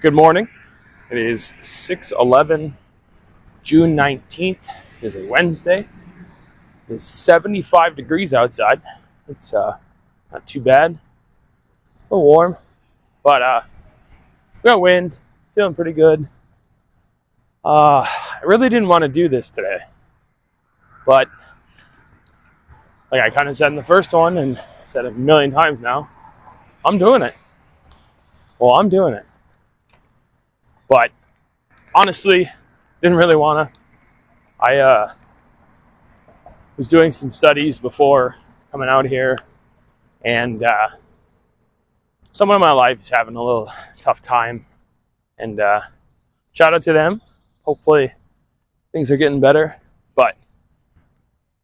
Good morning. It is 6:11, June 19th. It is a Wednesday. It is 75 degrees outside. It's not too bad. A little warm, but we got wind. Feeling pretty good. I really didn't want to do this today, but like I kind of said in the first one and said it a million times now, I'm doing it. Well, I'm doing it. But honestly, didn't really want to. I was doing some studies before coming out here, and someone in my life is having a little tough time. And shout out to them. Hopefully things are getting better. But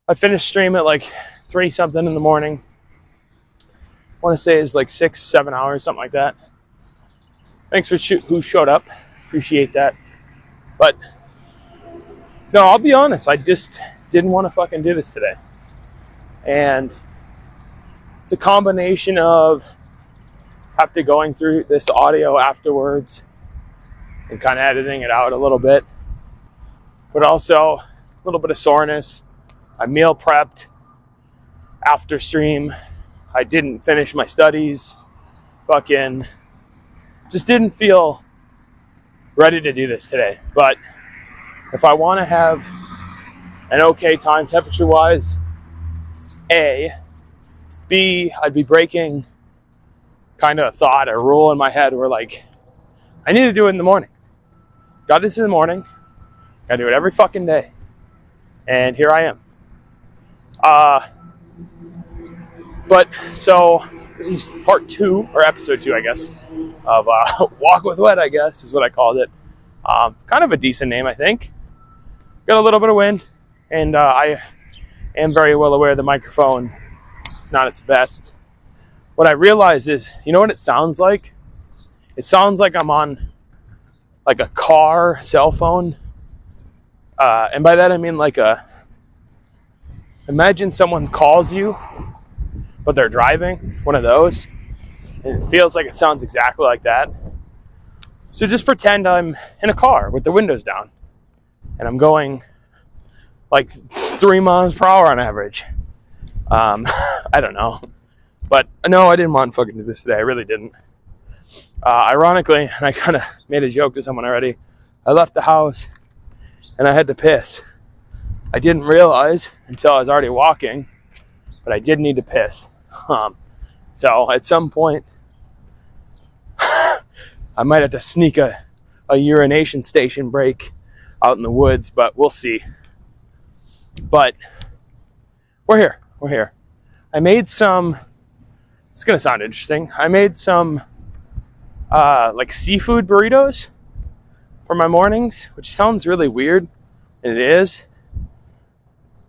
I finished stream at like 3 something in the morning. I want to say it's like 6-7 hours, something like that. Thanks for who showed up. Appreciate that. But no, I'll be honest, I just didn't want to fucking do this today. And it's a combination of after going through this audio afterwards and kind of editing it out a little bit, but also a little bit of soreness. I meal prepped after stream. I didn't finish my studies. Fucking just didn't feel ready to do this today. But if I want to have an okay time temperature wise, A, B, I'd be breaking kind of a thought, a rule in my head where like, I need to do it in the morning. Got this in the morning. Gotta do it every fucking day. And here I am. But so this is part 2 or episode 2, I guess, of Walk with Wet, I guess is what I called it. Kind of a decent name, I think. Got a little bit of wind, and I am very well aware the microphone is not its best. What I realize is, you know what it sounds like? It sounds like I'm on like a car cell phone. And by that I mean like imagine someone calls you, but they're driving, one of those. And it feels like it sounds exactly like that. So just pretend I'm in a car with the windows down. And I'm going like 3 miles per hour on average. I don't know. But no, I didn't want to fucking do this today. I really didn't. Ironically, and I kind of made a joke to someone already, I left the house and I had to piss. I didn't realize until I was already walking, but I did need to piss. So at some point, I might have to sneak a urination station break out in the woods, but we'll see. But we're here. I made some, it's going to sound interesting. I made some like seafood burritos for my mornings, which sounds really weird, and it is.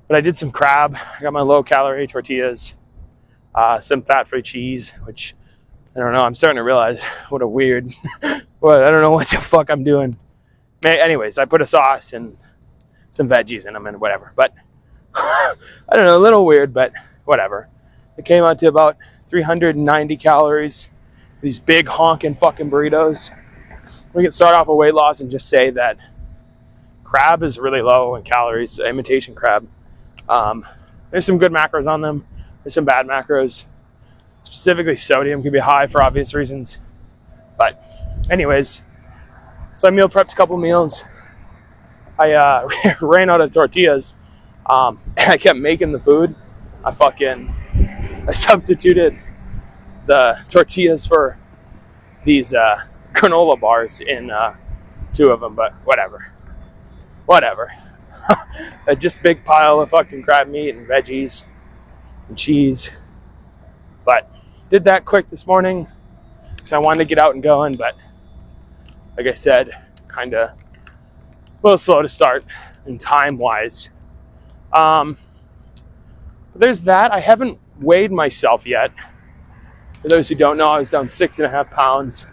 But I did some crab. I got my low-calorie tortillas, some fat-free cheese, which, I don't know, I'm starting to realize what a weird, well, I don't know what the fuck I'm doing. Anyways, I put a sauce and some veggies in them and whatever. But, I don't know, a little weird, but whatever. It came out to about 390 calories. These big honking fucking burritos. We can start off with weight loss and just say that crab is really low in calories, imitation crab. There's some good macros on them. There's some bad macros. Specifically sodium can be high for obvious reasons. But anyways, so I meal prepped a couple meals. I ran out of tortillas. And I kept making the food. I substituted the tortillas for these granola bars in 2 of them, but whatever. Just big pile of fucking crab meat and veggies and cheese. But did that quick this morning because I wanted to get out and going, but like I said, kind of a little slow to start in time-wise. But there's that. I haven't weighed myself yet. For those who don't know, I was down 6.5 pounds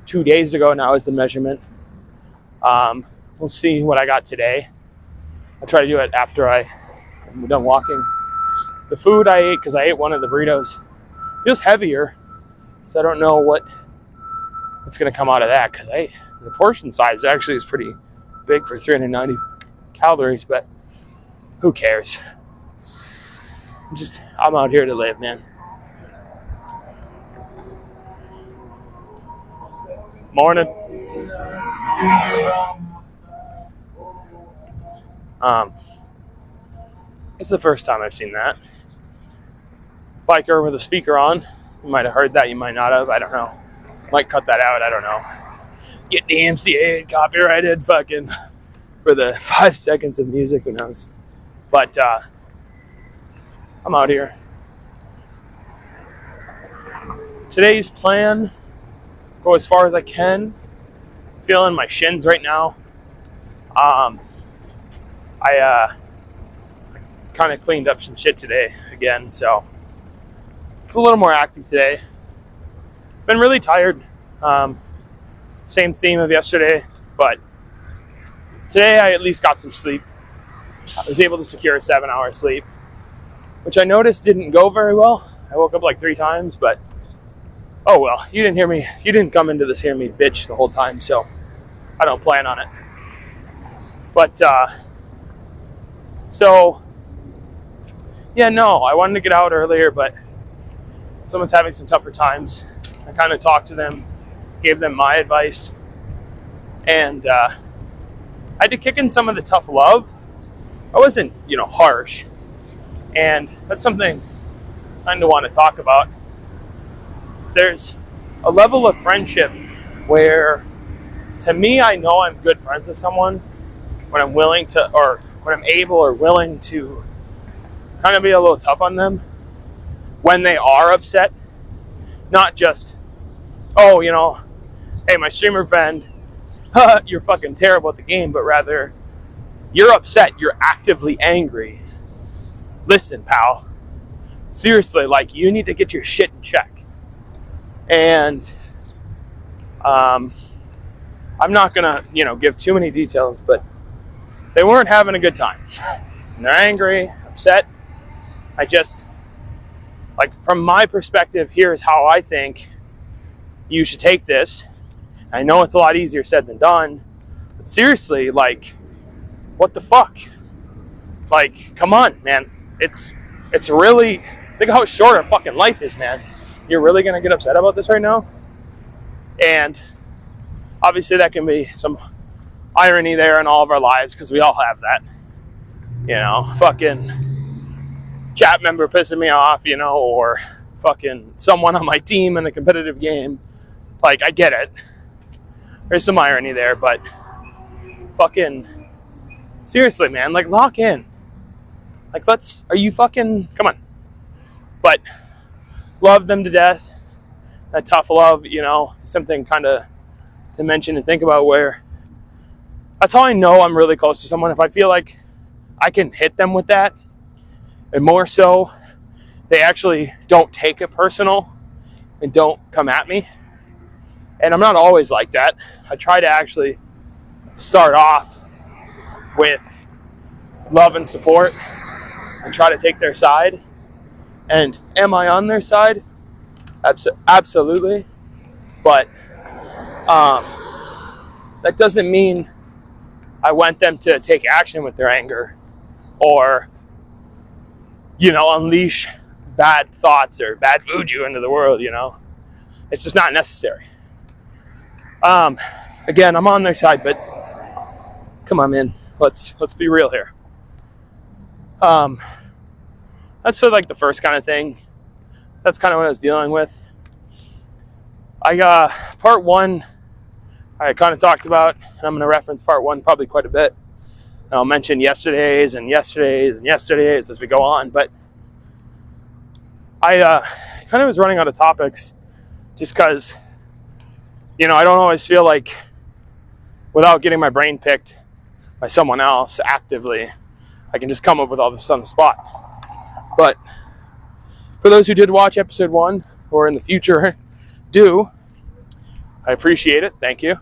2 days ago. Now is the measurement. We'll see what I got today. I'll try to do it after I'm done walking. The food I ate, because I ate one of the burritos, feels heavier. So I don't know what what's going to come out of that, because the portion size actually is pretty big for 390 calories, but who cares? I'm out here to live, man. Morning. It's the first time I've seen that. Biker with a speaker on. You might have heard that, you might not have, I don't know. Might cut that out, I don't know. Get the MCA copyrighted fucking for the 5 seconds of music, who knows. But I'm out here. Today's plan, go as far as I can. Feeling my shins right now. I kind of cleaned up some shit today again, so it's a little more active today. Been really tired. Same theme of yesterday, but today I at least got some sleep. I was able to secure a 7-hour sleep, which I noticed didn't go very well. I woke up like 3 times, but oh well. You didn't hear me. You didn't come into this hearing me bitch the whole time, so I don't plan on it. But so yeah, no, I wanted to get out earlier, but someone's having some tougher times. I kind of talked to them, gave them my advice, and I had to kick in some of the tough love. I wasn't, harsh, and that's something I kind of want to talk about. There's a level of friendship where, to me, I know I'm good friends with someone when I'm willing to, or when I'm able or willing to kind of be a little tough on them when they are upset. Not just, hey, my streamer friend, you're fucking terrible at the game, but rather, you're upset, you're actively angry. Listen, pal, seriously, you need to get your shit in check. And I'm not gonna, give too many details, but they weren't having a good time. And they're angry, upset. I just, from my perspective, here's how I think you should take this. I know it's a lot easier said than done, but seriously, what the fuck? Come on, man. It's really, think how short our fucking life is, man. You're really gonna get upset about this right now? And obviously that can be some irony there in all of our lives, because we all have that. Fucking chat member pissing me off, or fucking someone on my team in a competitive game. I get it. There's some irony there, but fucking seriously, man, lock in. Are you fucking, come on. But love them to death. That tough love, something kind of to mention and think about, where that's how I know I'm really close to someone. If I feel like I can hit them with that, and more so, they actually don't take it personal and don't come at me. And I'm not always like that. I try to actually start off with love and support and try to take their side. And am I on their side? Absolutely. But that doesn't mean I want them to take action with their anger or, unleash bad thoughts or bad voodoo into the world, It's just not necessary. Again, I'm on their side, but come on, man. Let's be real here. That's sort of the first kind of thing. That's kind of what I was dealing with. Part 1, I kind of talked about, and I'm going to reference part 1 probably quite a bit. And I'll mention yesterday's as we go on, but I kind of was running out of topics just because, I don't always feel like, without getting my brain picked by someone else actively, I can just come up with all this on the spot. But for those who did watch episode 1, or in the future do, I appreciate it. Thank you.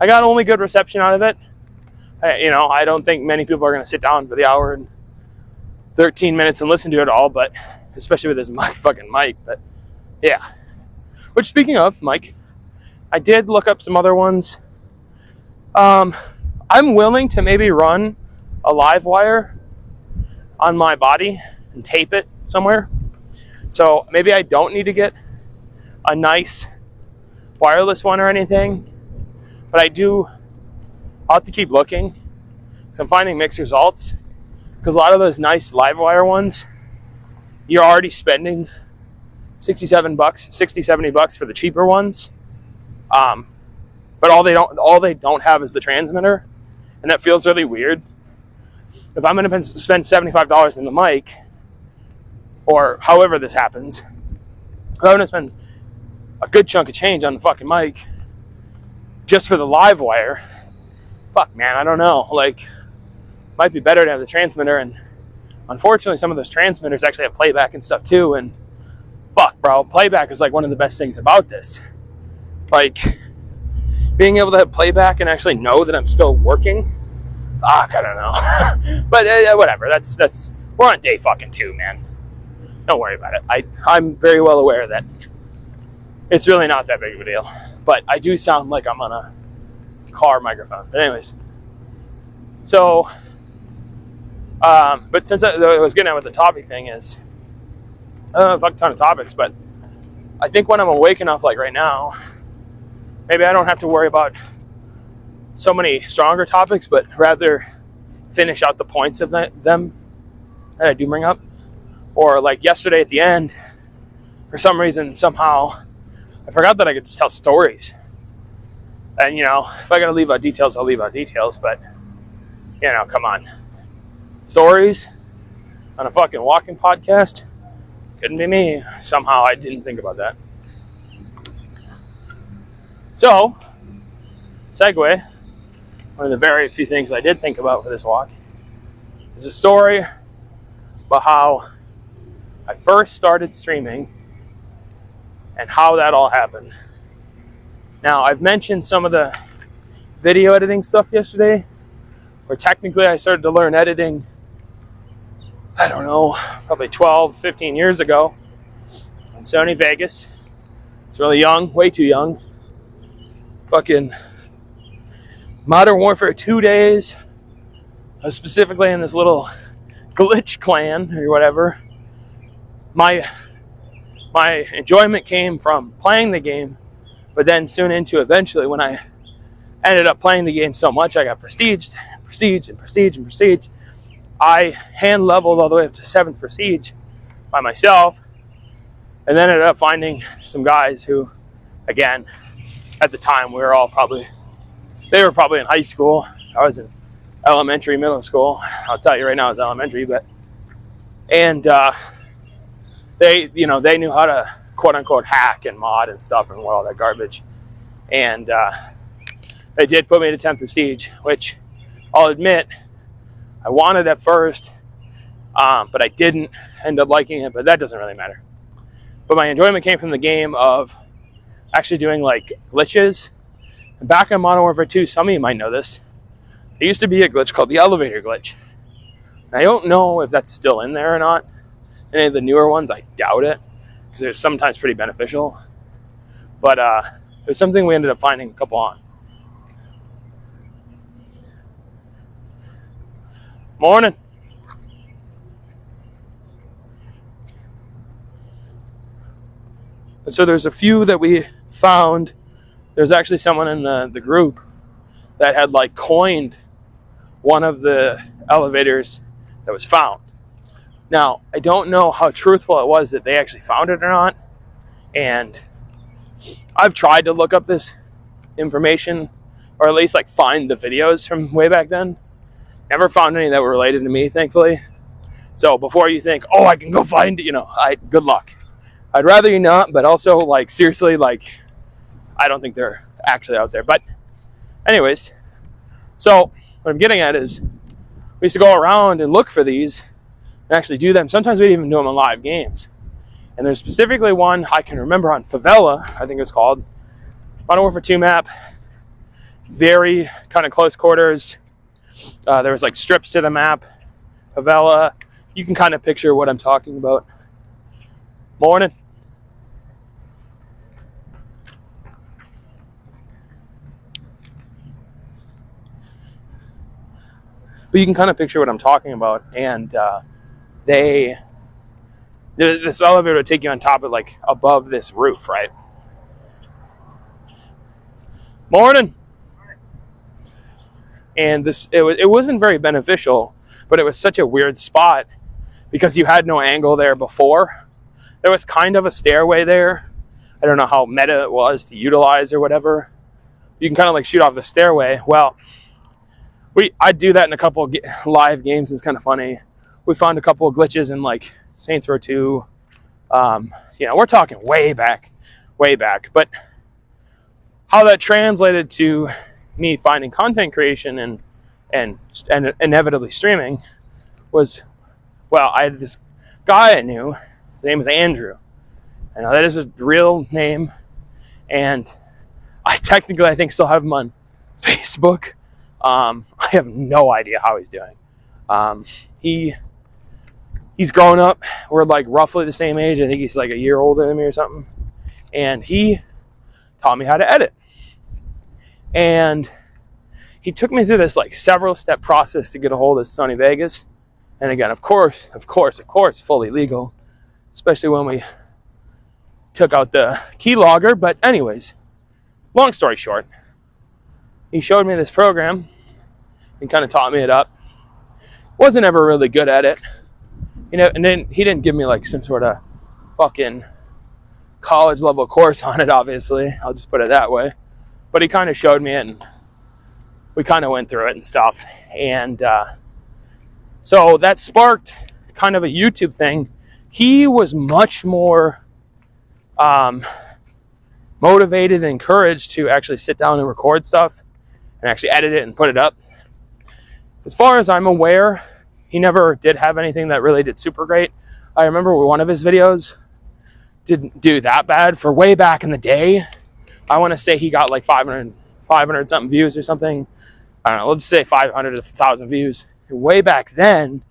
I got only good reception out of it. I don't think many people are going to sit down for the hour and 13 minutes and listen to it all, but especially with this fucking mic. But yeah, Which, speaking of, Mike, I did look up some other ones. I'm willing to maybe run a live wire on my body and tape it somewhere. So maybe I don't need to get a nice wireless one or anything, but I'll have to keep looking because I'm finding mixed results. Because a lot of those nice live wire ones, you're already spending $60-$70 for the cheaper ones. But all they don't have is the transmitter, and that feels really weird. If I'm going to spend $75 in the mic, or however this happens, if I'm going to spend a good chunk of change on the fucking mic just for the live wire, fuck, man, I don't know. Like, might be better to have the transmitter, and unfortunately, some of those transmitters actually have playback and stuff too. And fuck, bro, playback is like one of the best things about this. Like, being able to have playback and actually know that I'm still working. Fuck, I don't know. But whatever. That's we're on day fucking 2, man. Don't worry about it. I'm very well aware that it's really not that big of a deal. But I do sound like I'm on a car microphone. But anyways, so, but since I was getting at what the topic thing is, I don't know, fuck a ton of topics, but I think when I'm awake enough, like right now, maybe I don't have to worry about so many stronger topics, but rather finish out the points of them that I do bring up. Or like yesterday at the end, for some reason, somehow, I forgot that I could tell stories. And, you know, if I gotta leave out details, I'll leave out details, but, you know, come on. Stories on a fucking walking podcast? Couldn't be me. Somehow I didn't think about that. So, segue, one of the very few things I did think about for this walk is a story about how I first started streaming and how that all happened. Now, I've mentioned some of the video editing stuff yesterday, where technically I started to learn editing, I don't know, probably 12, 15 years ago in Sony Vegas. It's really young, way too young. Fucking Modern Warfare 2 days. I was specifically in this little glitch clan or whatever. My enjoyment came from playing the game, but then soon into eventually when I ended up playing the game so much I got prestige. I hand leveled all the way up to 7th prestige by myself, and then ended up finding some guys who, again, at the time they were probably in high school. I was in elementary, middle school. I'll tell you right now, it's elementary, and they knew how to quote unquote hack and mod and stuff and all that garbage. And they did put me to 10th prestige, which I'll admit I wanted at first, but I didn't end up liking it, but that doesn't really matter. But my enjoyment came from the game of actually doing like glitches. And back in Modern Warfare 2, some of you might know this, there used to be a glitch called the elevator glitch. And I don't know if that's still in there or not. Any of the newer ones, I doubt it, because they're sometimes pretty beneficial. But it was something we ended up finding a couple on. Morning. And so there's a few that we found. There's actually someone in the group that had like coined one of the elevators that was found. Now, I don't know how truthful it was that they actually found it or not. And I've tried to look up this information, or at least like find the videos from way back then. Never found any that were related to me, thankfully. So before you think, oh, I can go find it, good luck. I'd rather you not, but also like seriously, like I don't think they're actually out there. But anyways, so what I'm getting at is we used to go around and look for these and actually do them. Sometimes we'd even do them in live games. And there's specifically one I can remember on Favela, I think it was called. Modern Warfare 2 map. Very kind of close quarters. There was like strips to the map. Favela. You can kind of picture what I'm talking about. Morning. But you can kind of picture what I'm talking about. And this elevator would take you on top of, like, above this roof, right? Morning. And it wasn't very beneficial, but it was such a weird spot because you had no angle there before. There was kind of a stairway there. I don't know how meta it was to utilize or whatever. You can kind of like shoot off the stairway. Well, I do that in a couple of live games. It's kind of funny. We found a couple of glitches in like Saints Row 2. We're talking way back. But how that translated to me finding content creation and inevitably streaming was, well, I had this guy I knew. His name is Andrew. And that is a real name. And I think still have him on Facebook. I have no idea how he's doing. He's grown up. We're like roughly the same age. I think he's like a year older than me or something. And he taught me how to edit. And he took me through this like several step process to get a hold of Sony Vegas. And again, of course, fully legal, especially when we took out the keylogger. But anyways, long story short, he showed me this program and kind of taught me it up. Wasn't ever really good at it, and then he didn't give me like some sort of fucking college level course on it, obviously. I'll just put it that way. But he kind of showed me it, and we kind of went through it and stuff. And so that sparked kind of a YouTube thing. He was much more motivated and encouraged to actually sit down and record stuff and actually edit it and put it up. As far as I'm aware, he never did have anything that really did super great. I remember one of his videos didn't do that bad for way back in the day. I want to say he got like 500 something views or something. I don't know, let's say 500 to 1,000 views. And way back then,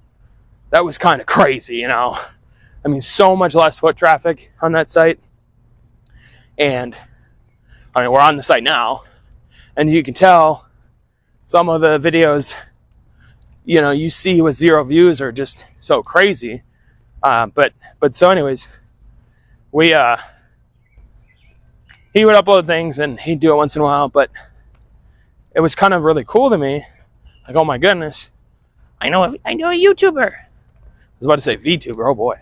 that was kind of crazy, I mean, so much less foot traffic on that site. And I mean, we're on the site now, and you can tell some of the videos, you see with 0 views are just so crazy. But so anyways, he would upload things and he'd do it once in a while, but it was kind of really cool to me. Like, oh my goodness, I know a YouTuber. I was about to say VTuber, oh boy.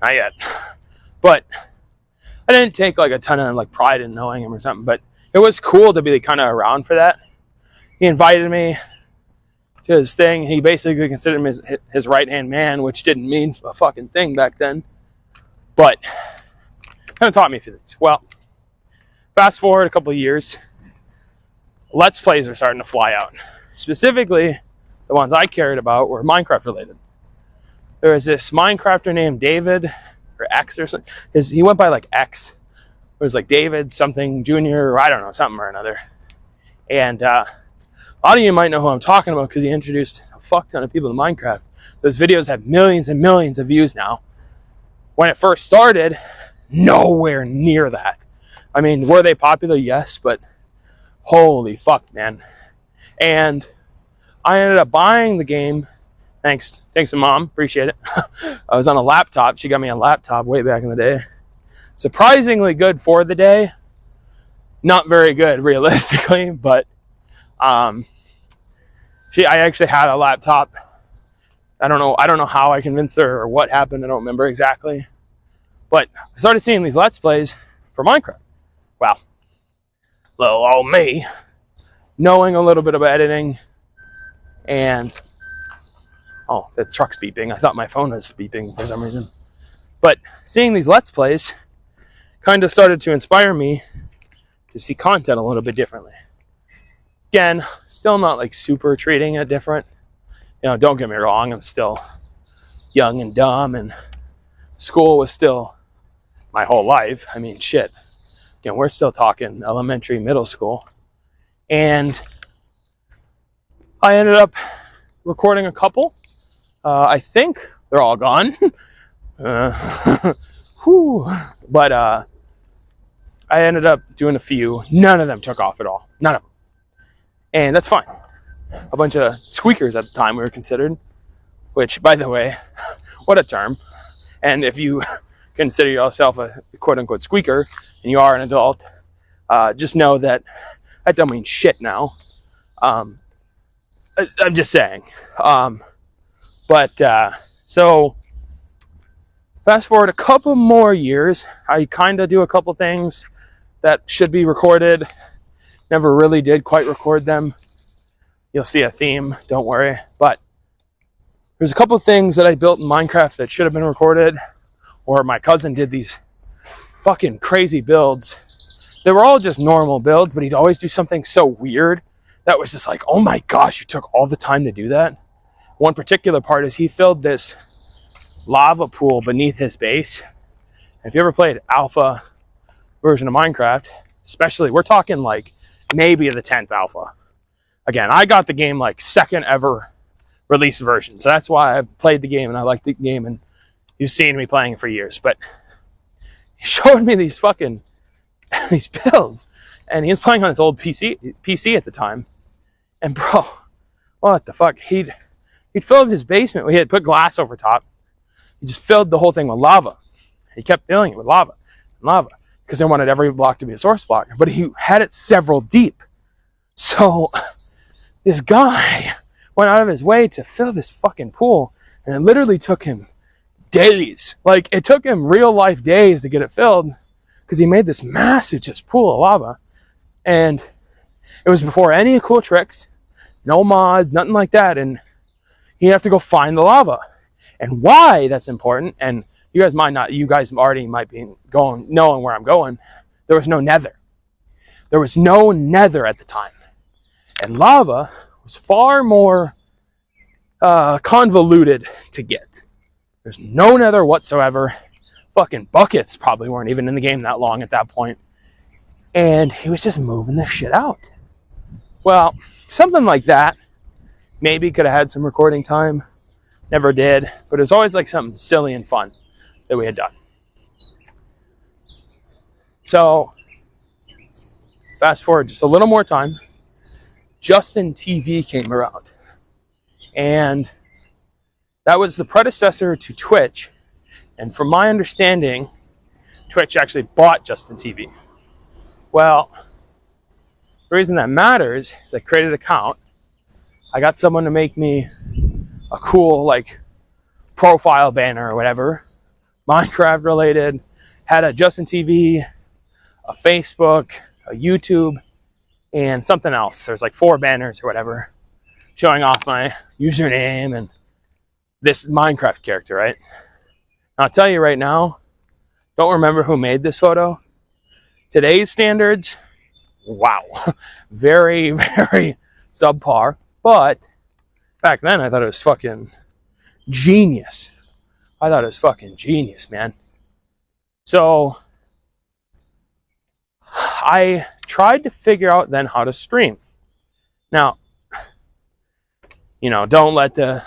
Not yet. But I didn't take like a ton of like pride in knowing him or something, but it was cool to be kind of around for that. He invited me to his thing. He basically considered me his right-hand man, which didn't mean a fucking thing back then. But kind of taught me a few things. Well, fast forward a couple of years, Let's Plays are starting to fly out. Specifically, the ones I cared about were Minecraft related. There was this Minecrafter named David, or X or something. He went by like X. It was like David something Jr., or I don't know, something or another. And a lot of you might know who I'm talking about because he introduced a fuck ton of people to Minecraft. Those videos have millions and millions of views now. When it first started, nowhere near that. I mean, were they popular? Yes, but holy fuck, man. And I ended up buying the game. Thanks to Mom, appreciate it. I was on a laptop. She got me a laptop way back in the day. Surprisingly good for the day. Not very good, realistically, but I actually had a laptop. I don't know how I convinced her or what happened. I don't remember exactly. But I started seeing these Let's Plays for Minecraft. Well, little old me, knowing a little bit about editing, and oh, the truck's beeping. I thought my phone was beeping for some reason. But seeing these Let's Plays kind of started to inspire me to see content a little bit differently. Again, still not like super treating it different. Don't get me wrong, I'm still young and dumb, and school was still my whole life. I mean, shit. We're still talking elementary, middle school. And I ended up recording a couple. I think they're all gone. But I ended up doing a few. None of them took off at all. None of them. And that's fine. a bunch of squeakers at the time we were considered, which, by the way, what a term. And if you consider yourself a quote-unquote squeaker and you are an adult, just know that don't mean shit now. I'm just saying. So fast forward a couple more years, I kind of do a couple things that should be recorded. Never really did quite record them. You'll see a theme, don't worry. But there's a couple things that I built in Minecraft that should have been recorded, or my cousin did these fucking crazy builds. They were all just normal builds, but he'd always do something so weird that was just like, oh my gosh, you took all the time to do that. One particular part is he filled this lava pool beneath his base. And if you ever played alpha version of Minecraft, especially, we're talking like maybe the 10th alpha. Again, I got the game like second ever release version, so that's why I've played the game and I like the game, and you've seen me playing it for years. But he showed me these fucking these builds, and he was playing on his old PC at the time. And bro, what the fuck? He'd filled his basement. We had put glass over top. He just filled the whole thing with lava. He kept filling it with lava and lava because they wanted every block to be a source block. But he had it several deep. So this guy went out of his way to fill this fucking pool, and it literally took him days. Like, it took him real life days to get it filled because he made this massive just pool of lava. And it was before any cool tricks, no mods, nothing like that. And you have to go find the lava. And why that's important, and you guys already might be knowing where I'm going. There was no nether. There was no nether at the time. And lava was far more convoluted to get. There's no nether whatsoever. Fucking buckets probably weren't even in the game that long at that point. And he was just moving the shit out. Well, something like that maybe could have had some recording time. Never did. But it was always like something silly and fun that we had done. So, fast forward just a little more time. Justin TV came around. And that was the predecessor to Twitch. And from my understanding, Twitch actually bought Justin TV. Well, the reason that matters is I created an account. I got someone to make me a cool, like, profile banner or whatever, Minecraft related, had a Justin TV, a Facebook, a YouTube, and something else. There's like 4 banners or whatever, showing off my username and this Minecraft character, right? I'll tell you right now, don't remember who made this photo. Today's standards, wow, very, very subpar. But back then, I thought it was fucking genius. I thought it was fucking genius, man. So I tried to figure out then how to stream. Now, don't let the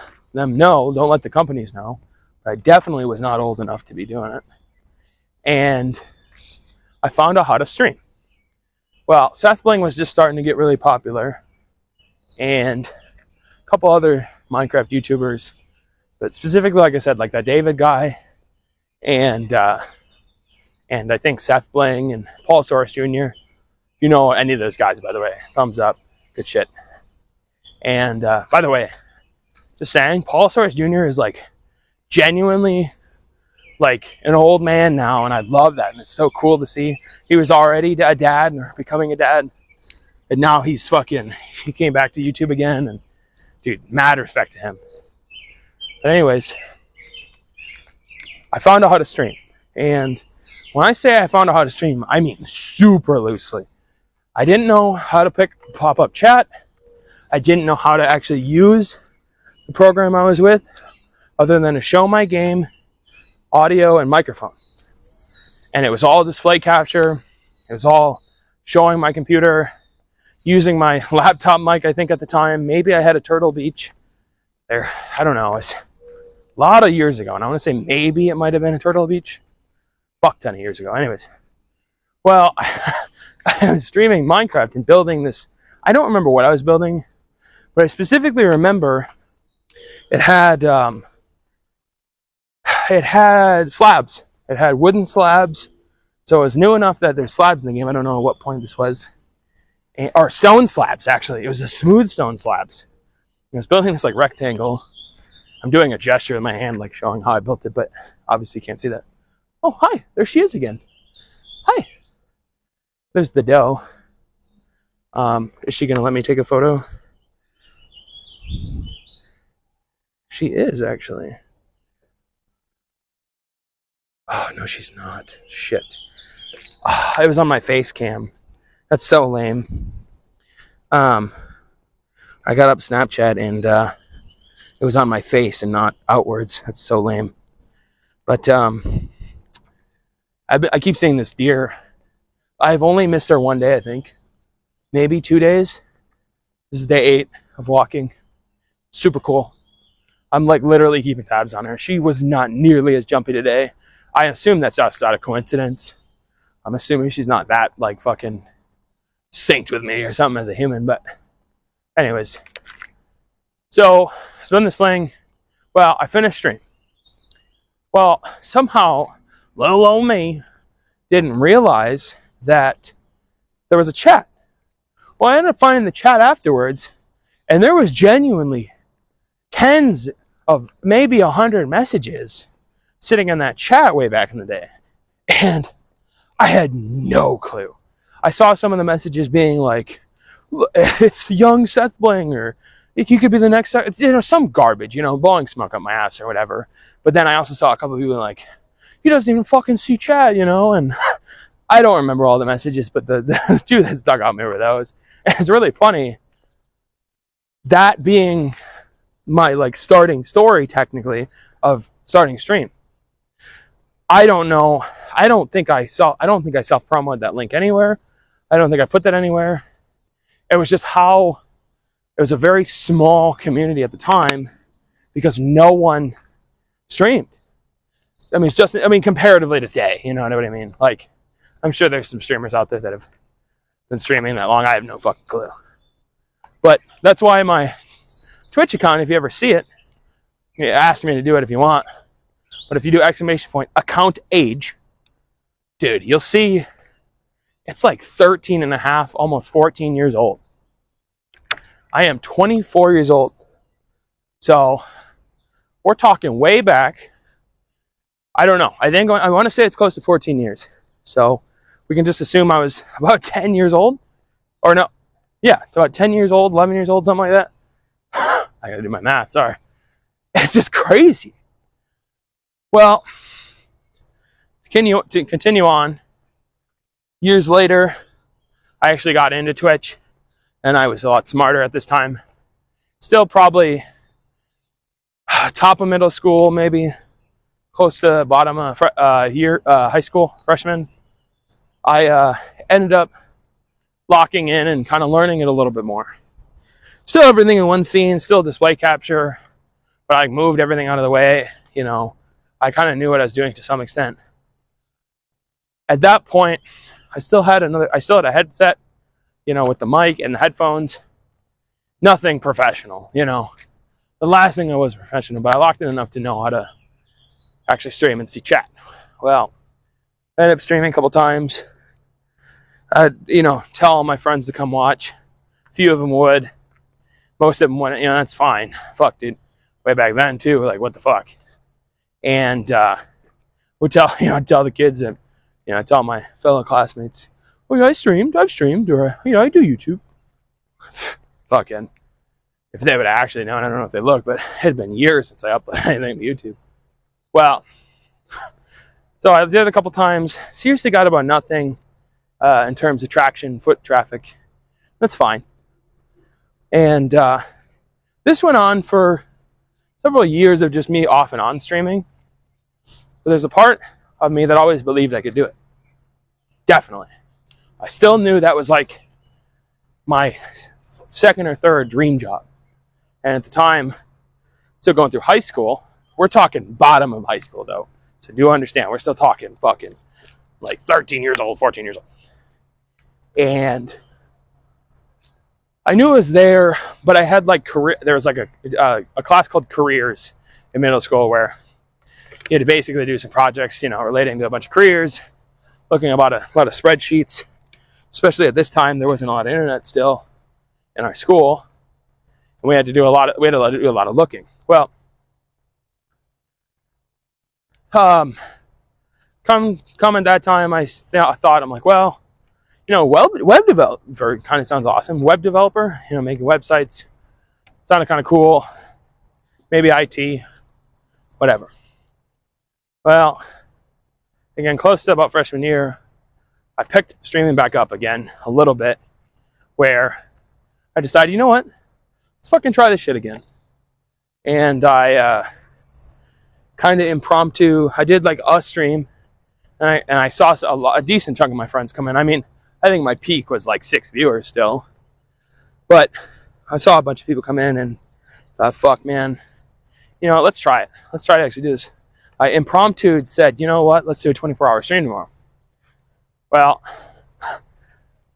companies know. But I definitely was not old enough to be doing it. And I found out how to stream. Well, Seth Bling was just starting to get really popular. And a couple other Minecraft YouTubers. But specifically, like I said, like that David guy. And I think Seth Bling and Paul Soros Jr. If you know any of those guys, by the way, thumbs up. Good shit. And by the way, just saying, Paul Soros Jr. is like genuinely like an old man now, and I love that, and it's so cool to see. He was already a dad or becoming a dad, and now he came back to YouTube again, and dude, mad respect to him. But anyways, I found out how to stream, and when I say I found out how to stream, I mean super loosely. I didn't know how to pick pop-up chat. I didn't know how to actually use the program I was with, other than to show my game, audio, and microphone. And it was all display capture. It was all showing my computer, using my laptop mic, I think at the time. Maybe I had a Turtle Beach there. I don't know. It's a lot of years ago. And I want to say maybe it might have been a Turtle Beach. Fuck ton of years ago. Anyways. Well, I was streaming Minecraft and building this. I don't remember what I was building, But I specifically remember it had slabs. It had wooden slabs. So it was new enough that there's slabs in the game. I don't know at what point this was. Or stone slabs, actually. It was a smooth stone slabs. I was building this like rectangle. I'm doing a gesture with my hand, like showing how I built it, but obviously you can't see that. Oh, hi. There she is again. Hi. There's the doe. Is she going to let me take a photo? She is, actually. Oh, no, she's not. Shit. Oh, it was on my face cam. That's so lame. I got up Snapchat and it was on my face and not outwards. That's so lame. But I keep seeing this deer. I've only missed her one day, I think. Maybe 2 days. This is day 8 of walking. Super cool. I'm like literally keeping tabs on her. She was not nearly as jumpy today. I assume that's just out of coincidence. I'm assuming she's not that like fucking synced with me or something as a human. But anyways. So, spin the sling. Well, I finished stream. Well, somehow, little old me didn't realize that there was a chat. Well, I ended up finding the chat afterwards, and there was genuinely tens of maybe 100 messages sitting in that chat way back in the day. And I had no clue. I saw some of the messages being like, it's young Seth Bling, or if you could be the next, some garbage, blowing smoke up my ass or whatever. But then I also saw a couple of people like, he doesn't even fucking see chat, and I don't remember all the messages, but the dude that stuck out me were those. And it's really funny, that being my like starting story technically of starting stream. I don't know. I don't think I self-promoted that link anywhere. I don't think I put that anywhere. It was just how it was a very small community at the time because no one streamed. I mean, comparatively today, you know what I mean? Like, I'm sure there's some streamers out there that have been streaming that long. I have no fucking clue. But that's why my Twitch account, if you ever see it, you ask me to do it if you want. But if you do ! account age, dude, you'll see it's like 13 and a half, almost 14 years old. I am 24 years old. So we're talking way back. I don't know. I want to say it's close to 14 years. So we can just assume I was about 10 years old. Or no. Yeah, about 10 years old, 11 years old, something like that. I gotta do my math, sorry. It's just crazy. Well, to continue on, years later, I actually got into Twitch, and I was a lot smarter at this time. Still probably top of middle school, maybe close to bottom of high school, freshman. I ended up locking in and kind of learning it a little bit more. Still everything in one scene, still display capture, but I moved everything out of the way, I kind of knew what I was doing to some extent. At that point, I still had a headset, with the mic and the headphones. Nothing professional, The last thing I was professional, but I locked in enough to know how to actually stream and see chat. Well, I ended up streaming a couple times. I'd, tell all my friends to come watch. A few of them would. Most of them went, that's fine. Fuck, dude. Way back then, too, like, what the fuck? And would tell the kids and tell my fellow classmates, oh yeah, I've streamed, or I do YouTube. Fucking, if they would have actually known, I don't know if they look, but it had been years since I uploaded anything to YouTube. Well, so I did it a couple times. Seriously got about nothing in terms of traction, foot traffic. That's fine. And this went on for several years of just me off and on streaming. But there's a part of me that always believed I could do it. Definitely. I still knew that was like my second or third dream job. And at the time, still going through high school, we're talking bottom of high school though. So do understand, we're still talking fucking like 13 years old, 14 years old. And I knew it was there, but I had like there was like a class called careers in middle school where you had to basically do some projects, you know, relating to a bunch of careers, looking about a lot of spreadsheets. Especially at this time, there wasn't a lot of internet still in our school, and we had to do a lot of looking. Well, come at that time, I thought, I'm like, well, you know, web developer kind of sounds awesome. Web developer, you know, making websites sounded kind of cool. Maybe IT, whatever. Well, again, close to about freshman year, I picked streaming back up again a little bit, where I decided, you know what, let's fucking try this shit again. And I kind of impromptu, I did like a stream, and I saw a decent chunk of my friends come in. I mean, I think my peak was like 6 viewers still, but I saw a bunch of people come in and thought, fuck, man, you know, let's try it. Let's try to actually do this. I impromptu said, you know what, let's do a 24-hour stream tomorrow. Well,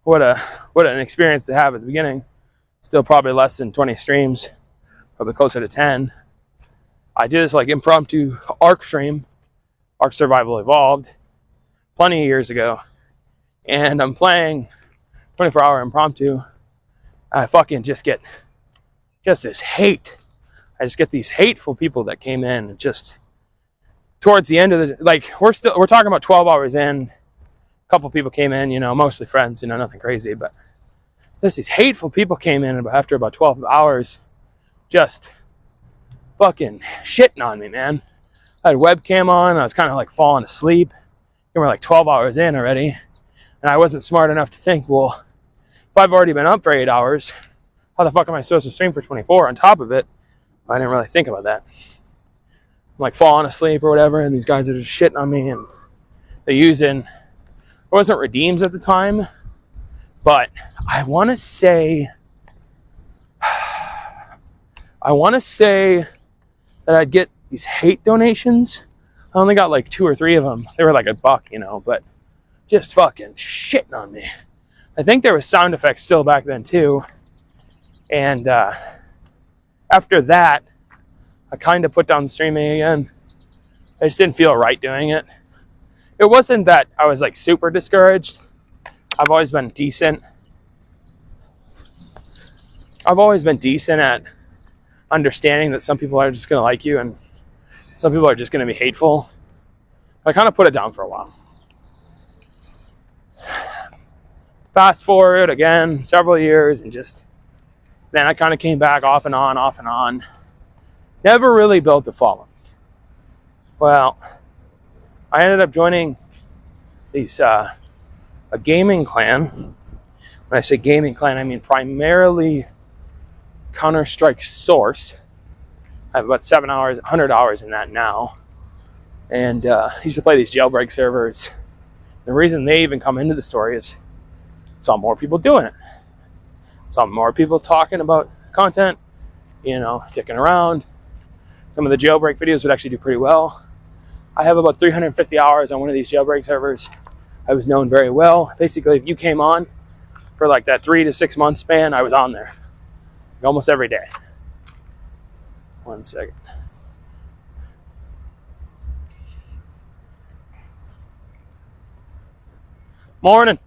what an experience to have at the beginning. Still probably less than 20 streams, probably closer to 10. I did this like impromptu Ark stream, Ark Survival Evolved, plenty of years ago. And I'm playing 24-hour impromptu. I fucking just get this hate. I just get these hateful people that came in, and just towards the end of the, like, we're talking about 12 hours in. A couple people came in, you know, mostly friends, you know, nothing crazy, but just these hateful people came in after about 12 hours, just fucking shitting on me, man. I had webcam on, I was kind of like falling asleep, and we're like 12 hours in already, and I wasn't smart enough to think, well, if I've already been up for 8 hours, how the fuck am I supposed to stream for 24 on top of it? I didn't really think about that. I'm like falling asleep or whatever, and these guys are just shitting on me, and they're using, it wasn't redeems at the time, but I want to say that I'd get these hate donations. I only got like 2 or 3 of them. They were like $1, you know, but just fucking shitting on me. I think there was sound effects still back then too. And after that, I kind of put down streaming again. I just didn't feel right doing it. It wasn't that I was like super discouraged. I've always been decent at understanding that some people are just going to like you and some people are just going to be hateful. I kind of put it down for a while. Fast forward again several years, and just then I kind of came back off and on. Never really built a following. Well, I ended up joining these a gaming clan. When I say gaming clan, I mean primarily Counter-Strike Source. I have about 100 hours in that now. And I used to play these jailbreak servers. The reason they even come into the story is saw more people doing it. Saw more people talking about content, you know, sticking around. Some of the jailbreak videos would actually do pretty well. I have about 350 hours on one of these jailbreak servers. I was known very well. Basically, if you came on for like that 3 to 6 month span, I was on there almost every day. One second. Morning.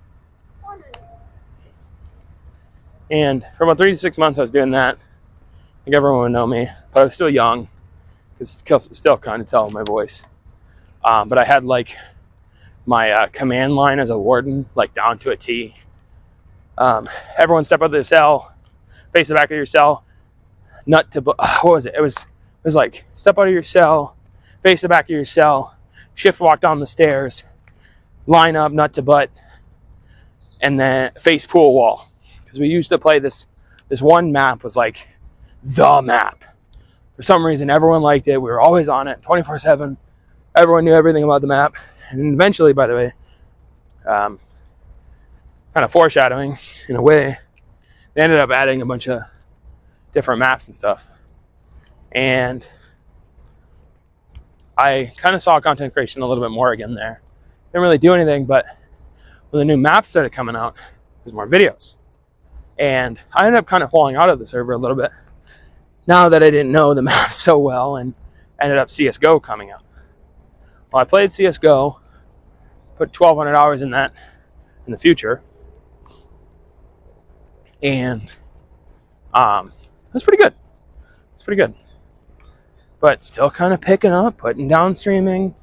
And for about 3 to 6 months, I was doing that. I think everyone would know me, but I was still young. Still kind of tell my voice. But I had like my command line as a warden, like down to a T. Everyone step out of the cell, face the back of your cell, what was it? It was like step out of your cell, face the back of your cell, shift walk down the stairs, line up nut to butt, and then face pool wall. Because we used to play this one map was like the map. For some reason, everyone liked it. We were always on it, 24/7. Everyone knew everything about the map. And eventually, by the way, kind of foreshadowing in a way, they ended up adding a bunch of different maps and stuff. And I kind of saw content creation a little bit more again there. Didn't really do anything, but when the new maps started coming out, there's more videos. And I ended up kind of falling out of the server a little bit now that I didn't know the map so well, and ended up CSGO coming out. Well, I played CSGO, put 1,200 hours in that in the future, and it was pretty good. It's pretty good. But still kind of picking up, putting down streaming,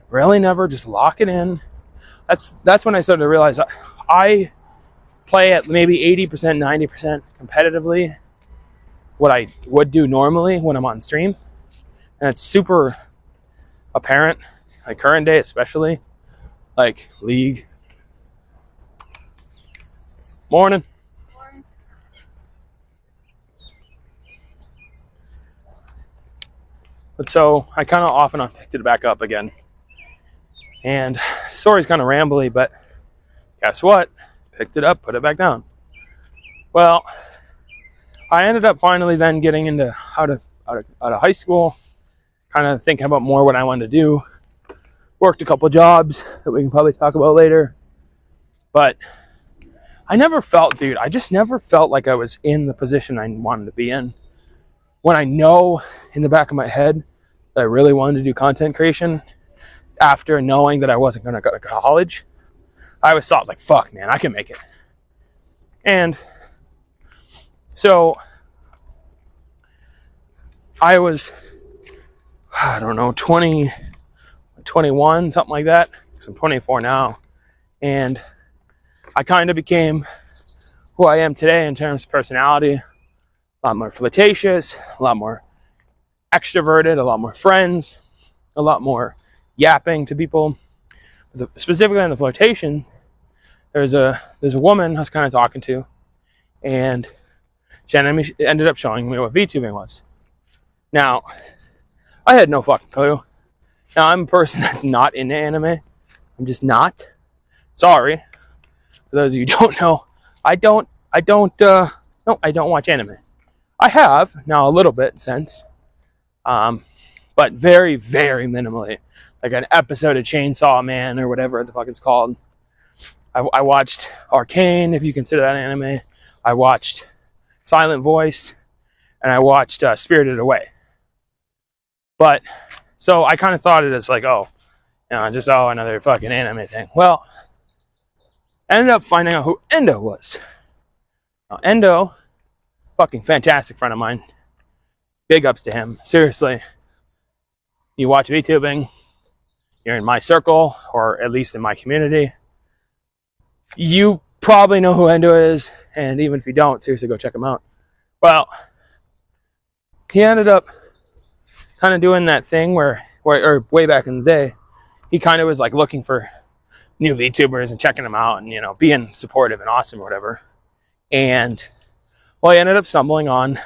really never just lock it in. That's when I started to realize I play at maybe 80%, 90% competitively what I would do normally when I'm on stream. And it's super apparent, like current day especially, like League. Morning. But so I kind of off and on picked it back up again. And story's kind of rambly, but guess what? Picked it up, put it back down. Well, I ended up finally then getting into out of high school, kind of thinking about more what I wanted to do. Worked a couple jobs that we can probably talk about later. But I just never felt like I was in the position I wanted to be in. When I know in the back of my head that I really wanted to do content creation, after knowing that I wasn't going to go to college, I always thought, like, fuck, man, I can make it. And so I was, I don't know, 20, 21, something like that, because I'm 24 now. And I kind of became who I am today in terms of personality. A lot more flirtatious, a lot more extroverted, a lot more friends, a lot more yapping to people. Specifically on the flirtation, there's a woman I was kind of talking to, and she ended up showing me what VTubing was. Now, I had no fucking clue. Now, I'm a person that's not into anime. I'm just not. Sorry. For those of you who don't know, I don't watch anime. I have now a little bit since, but very, very minimally. Like an episode of Chainsaw Man or whatever the fuck it's called. I watched Arcane, if you consider that anime. I watched Silent Voice, and I watched Spirited Away. But so I kind of thought it as like, another fucking anime thing. Well, I ended up finding out who Endo was. Now, Endo, fucking fantastic friend of mine. Big ups to him. Seriously. You watch VTubing, you're in my circle, or at least in my community, you probably know who Endo is, and even if you don't, seriously go check him out. Well, he ended up kind of doing that thing where way back in the day, he kind of was like looking for new VTubers and checking them out and, being supportive and awesome or whatever. And, well, he ended up stumbling on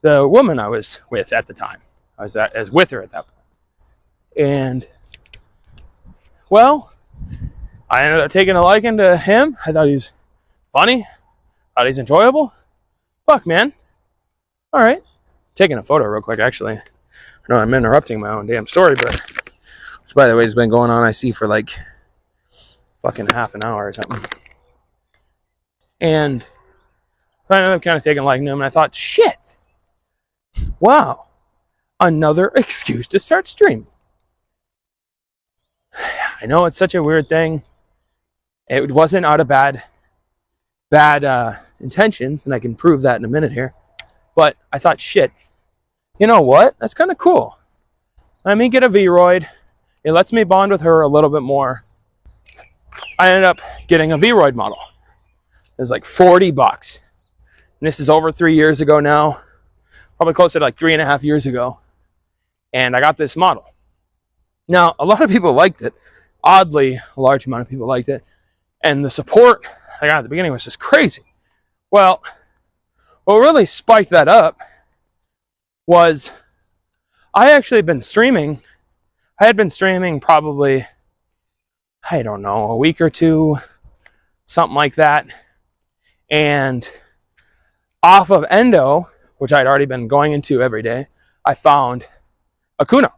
the woman I was with at the time. I was with her at that point. And, well, I ended up taking a liking to him. I thought he's funny. Thought he's enjoyable. Fuck, man. All right. Taking a photo real quick, actually. I know I'm interrupting my own damn story, but which, by the way, has been going on, I see, for like fucking half an hour or something. And I ended up kind of taking a liking to him, and I thought, shit. Wow. Another excuse to start streaming. I know it's such a weird thing. It wasn't out of bad intentions, and I can prove that in a minute here. But I thought, shit, you know what? That's kind of cool. Let me get a V-Roid. It lets me bond with her a little bit more. I ended up getting a V-Roid model. It was like $40. And this is over 3 years ago now. Probably close to like 3.5 years ago. And I got this model. Now, a lot of people liked it. Oddly, a large amount of people liked it. And the support I got at the beginning was just crazy. Well, what really spiked that up was I actually had been streaming. I had been streaming probably, I don't know, a week or two, something like that. And off of Endo, which I'd already been going into every day, I found Akuno.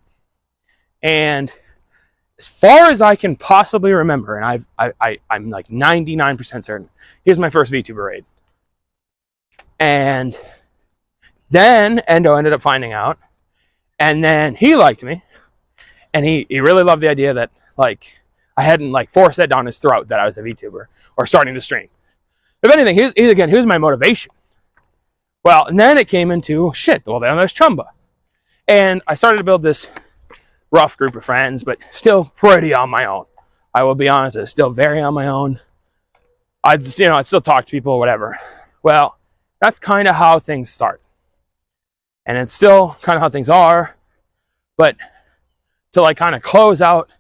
And as far as I can possibly remember, and I'm like 99% certain, here's my first VTuber raid. And then Endo ended up finding out, and then he liked me, and he really loved the idea that like I hadn't like forced that down his throat that I was a VTuber or starting to stream. If anything, he was my motivation. Well, and then it came into shit. Well, then there's Chumba, and I started to build this rough group of friends, but still pretty on my own. I will be honest, it's still very on my own. I'd still talk to people, whatever. Well, that's kind of how things start. And it's still kind of how things are. But to like kind of close out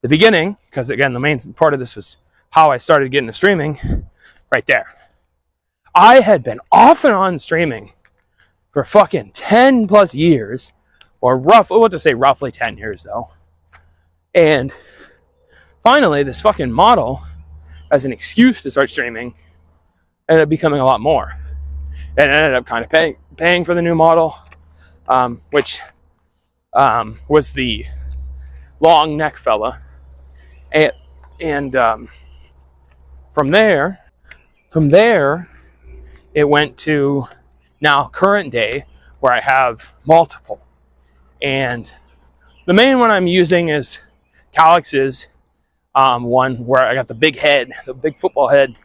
the beginning, because again, the main part of this was how I started getting to streaming, right there. I had been off and on streaming for fucking 10 plus years, or we'll just say roughly 10 years though. And finally, this fucking model, as an excuse to start streaming, ended up becoming a lot more. And it ended up kind of paying for the new model, which was the long neck fella. And from there, it went to now current day, where I have multiple. And the main one I'm using is Calix's one where I got the big head, the big football head.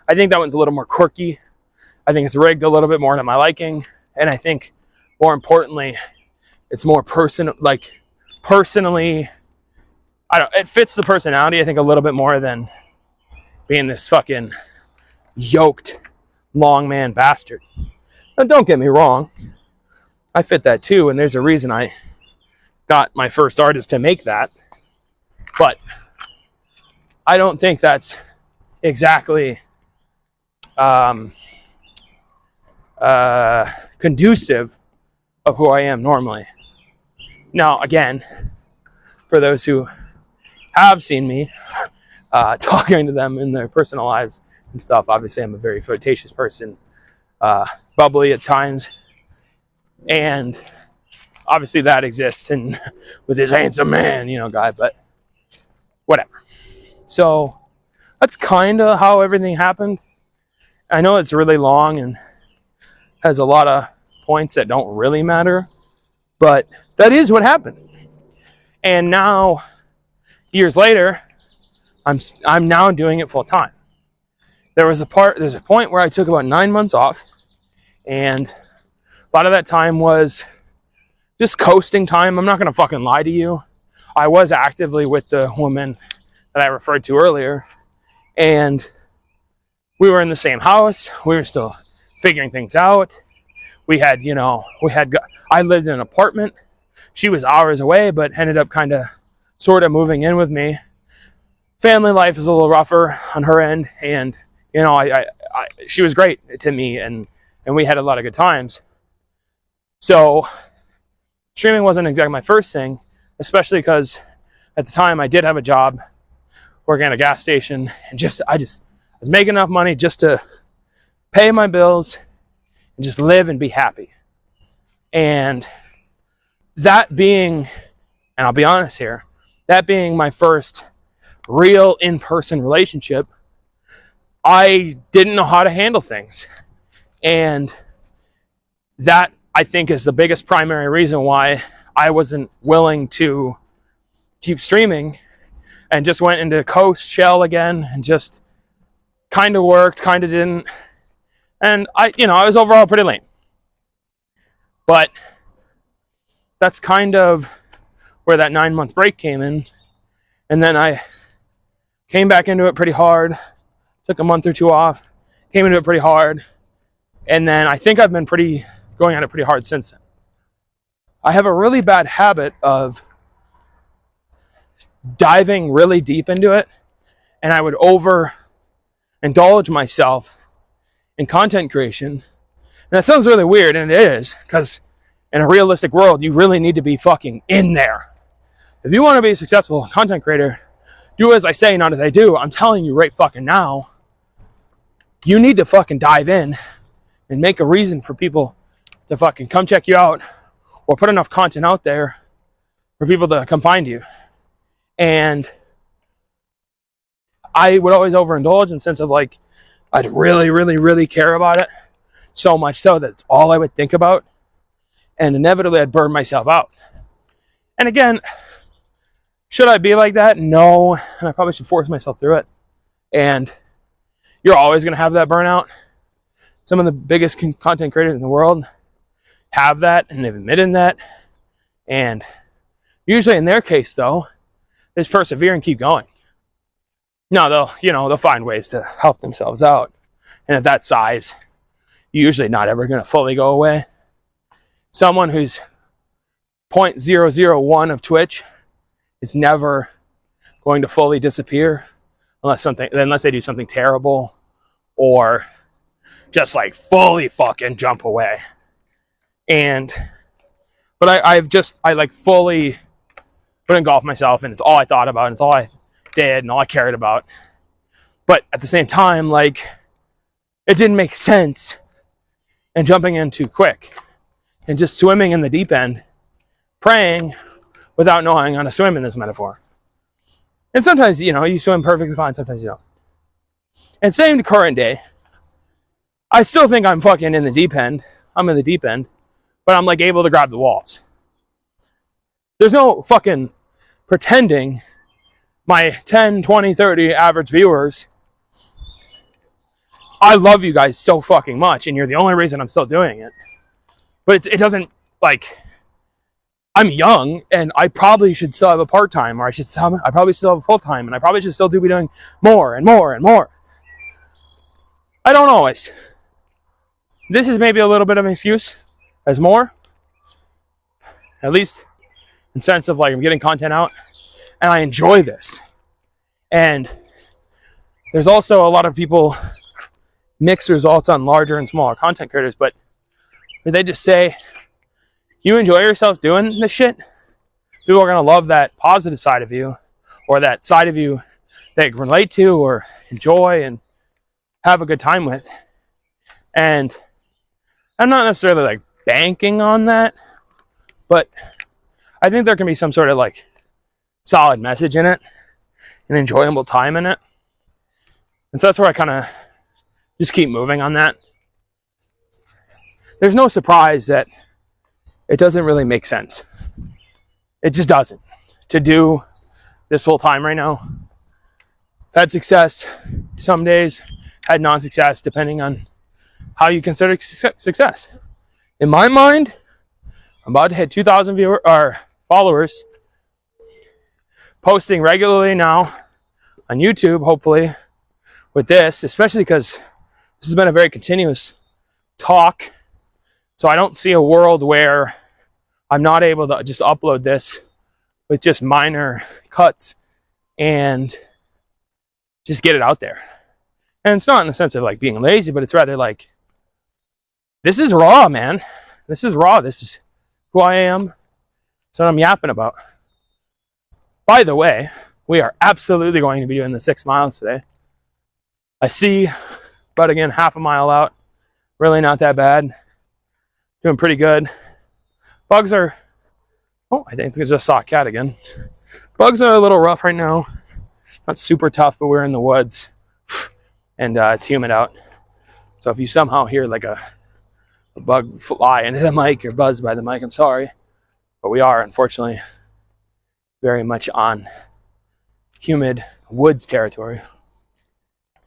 I think that one's a little more quirky. I think it's rigged a little bit more to my liking. And I think more importantly, it's more personally, it fits the personality, I think, a little bit more than being this fucking yoked long man bastard. Now, don't get me wrong, I fit that too, and there's a reason I got my first artist to make that. But I don't think that's exactly conducive of who I am normally. Now, again, for those who have seen me talking to them in their personal lives and stuff, obviously I'm a very flirtatious person, bubbly at times, and obviously that exists and with his handsome man, guy, but whatever. So that's kind of how everything happened. I know it's really long and has a lot of points that don't really matter, but that is what happened. And now, years later, I'm now doing it full time. There's a point where I took about 9 months off, and a lot of that time was just coasting time. I'm not going to fucking lie to you. I was actively with the woman that I referred to earlier, and we were in the same house. We were still figuring things out. I lived in an apartment. She was hours away, but ended up kind of sort of moving in with me. Family life is a little rougher on her end, and she was great to me, and we had a lot of good times. So streaming wasn't exactly my first thing, especially because at the time I did have a job working at a gas station, and I was making enough money just to pay my bills and just live and be happy. And that being, and I'll be honest here, that being my first real in-person relationship, I didn't know how to handle things. And that, I think, is the biggest primary reason why I wasn't willing to keep streaming and just went into coast shell again and just kind of worked, kind of didn't. And I was overall pretty lame. But that's kind of where that 9-month break came in. And then I came back into it pretty hard, took a month or two off, came into it pretty hard. And then I think I've been going at it pretty hard since then. I have a really bad habit of diving really deep into it, and I would overindulge myself in content creation. And that sounds really weird, and it is, because in a realistic world, you really need to be fucking in there. If you want to be a successful content creator, do as I say, not as I do. I'm telling you right fucking now, you need to fucking dive in and make a reason for people to fucking come check you out, or put enough content out there for people to come find you. And I would always overindulge in the sense of like, I'd really, really, really care about it so much so that it's all I would think about, and inevitably I'd burn myself out. And again, should I be like that? No, and I probably should force myself through it. And you're always going to have that burnout. Some of the biggest content creators in the world have that, and they've admitted that. And usually in their case, though, they just persevere and keep going. No, they'll find ways to help themselves out. And at that size, you're usually not ever going to fully go away. Someone who's 0.001 of Twitch is never going to fully disappear unless they do something terrible or just like fully fucking jump away. But I like fully put in golf myself, and it's all I thought about, and it's all I did, and all I cared about. But at the same time, like, it didn't make sense and jumping in too quick and just swimming in the deep end, praying without knowing how to swim in this metaphor. And sometimes, you swim perfectly fine, sometimes you don't. And same to current day. I still think I'm fucking in the deep end. I'm in the deep end, but I'm like able to grab the walls. There's no fucking pretending my 10, 20, 30 average viewers. I love you guys so fucking much, and you're the only reason I'm still doing it. But it doesn't, like, I'm young, and I probably should still have a part-time, or I probably still have a full-time, and I probably should still be doing more and more and more. I don't always. This is maybe a little bit of an excuse as more. At least in the sense of, like, I'm getting content out, and I enjoy this. And there's also a lot of people mix results on larger and smaller content creators, but they just say, you enjoy yourself doing this shit, people are going to love that positive side of you, or that side of you that you can relate to or enjoy and have a good time with. And I'm not necessarily like banking on that, but I think there can be some sort of like solid message in it, an enjoyable time in it. And so that's where I kind of just keep moving on that. There's no surprise that it doesn't really make sense. It just doesn't. To do this full time right now. I've had success some days, had non-success, depending on how you consider success. In my mind, I'm about to hit 2,000 followers, posting regularly now on YouTube, hopefully, with this, especially because this has been a very continuous talk. So I don't see a world where I'm not able to just upload this with just minor cuts and just get it out there. And it's not in the sense of like being lazy, but it's rather like, this is raw, man. This is raw. This is who I am. That's what I'm yapping about. By the way, we are absolutely going to be doing the 6 miles today. I see about, again, half a mile out. Really not that bad. Doing pretty good. Bugs are... Oh, I think I just saw a cat again. Bugs are a little rough right now. Not super tough, but we're in the woods. And it's humid out. So if you somehow hear like a bug fly into the mic or buzz by the mic, I'm sorry. But we are, unfortunately, very much on humid woods territory.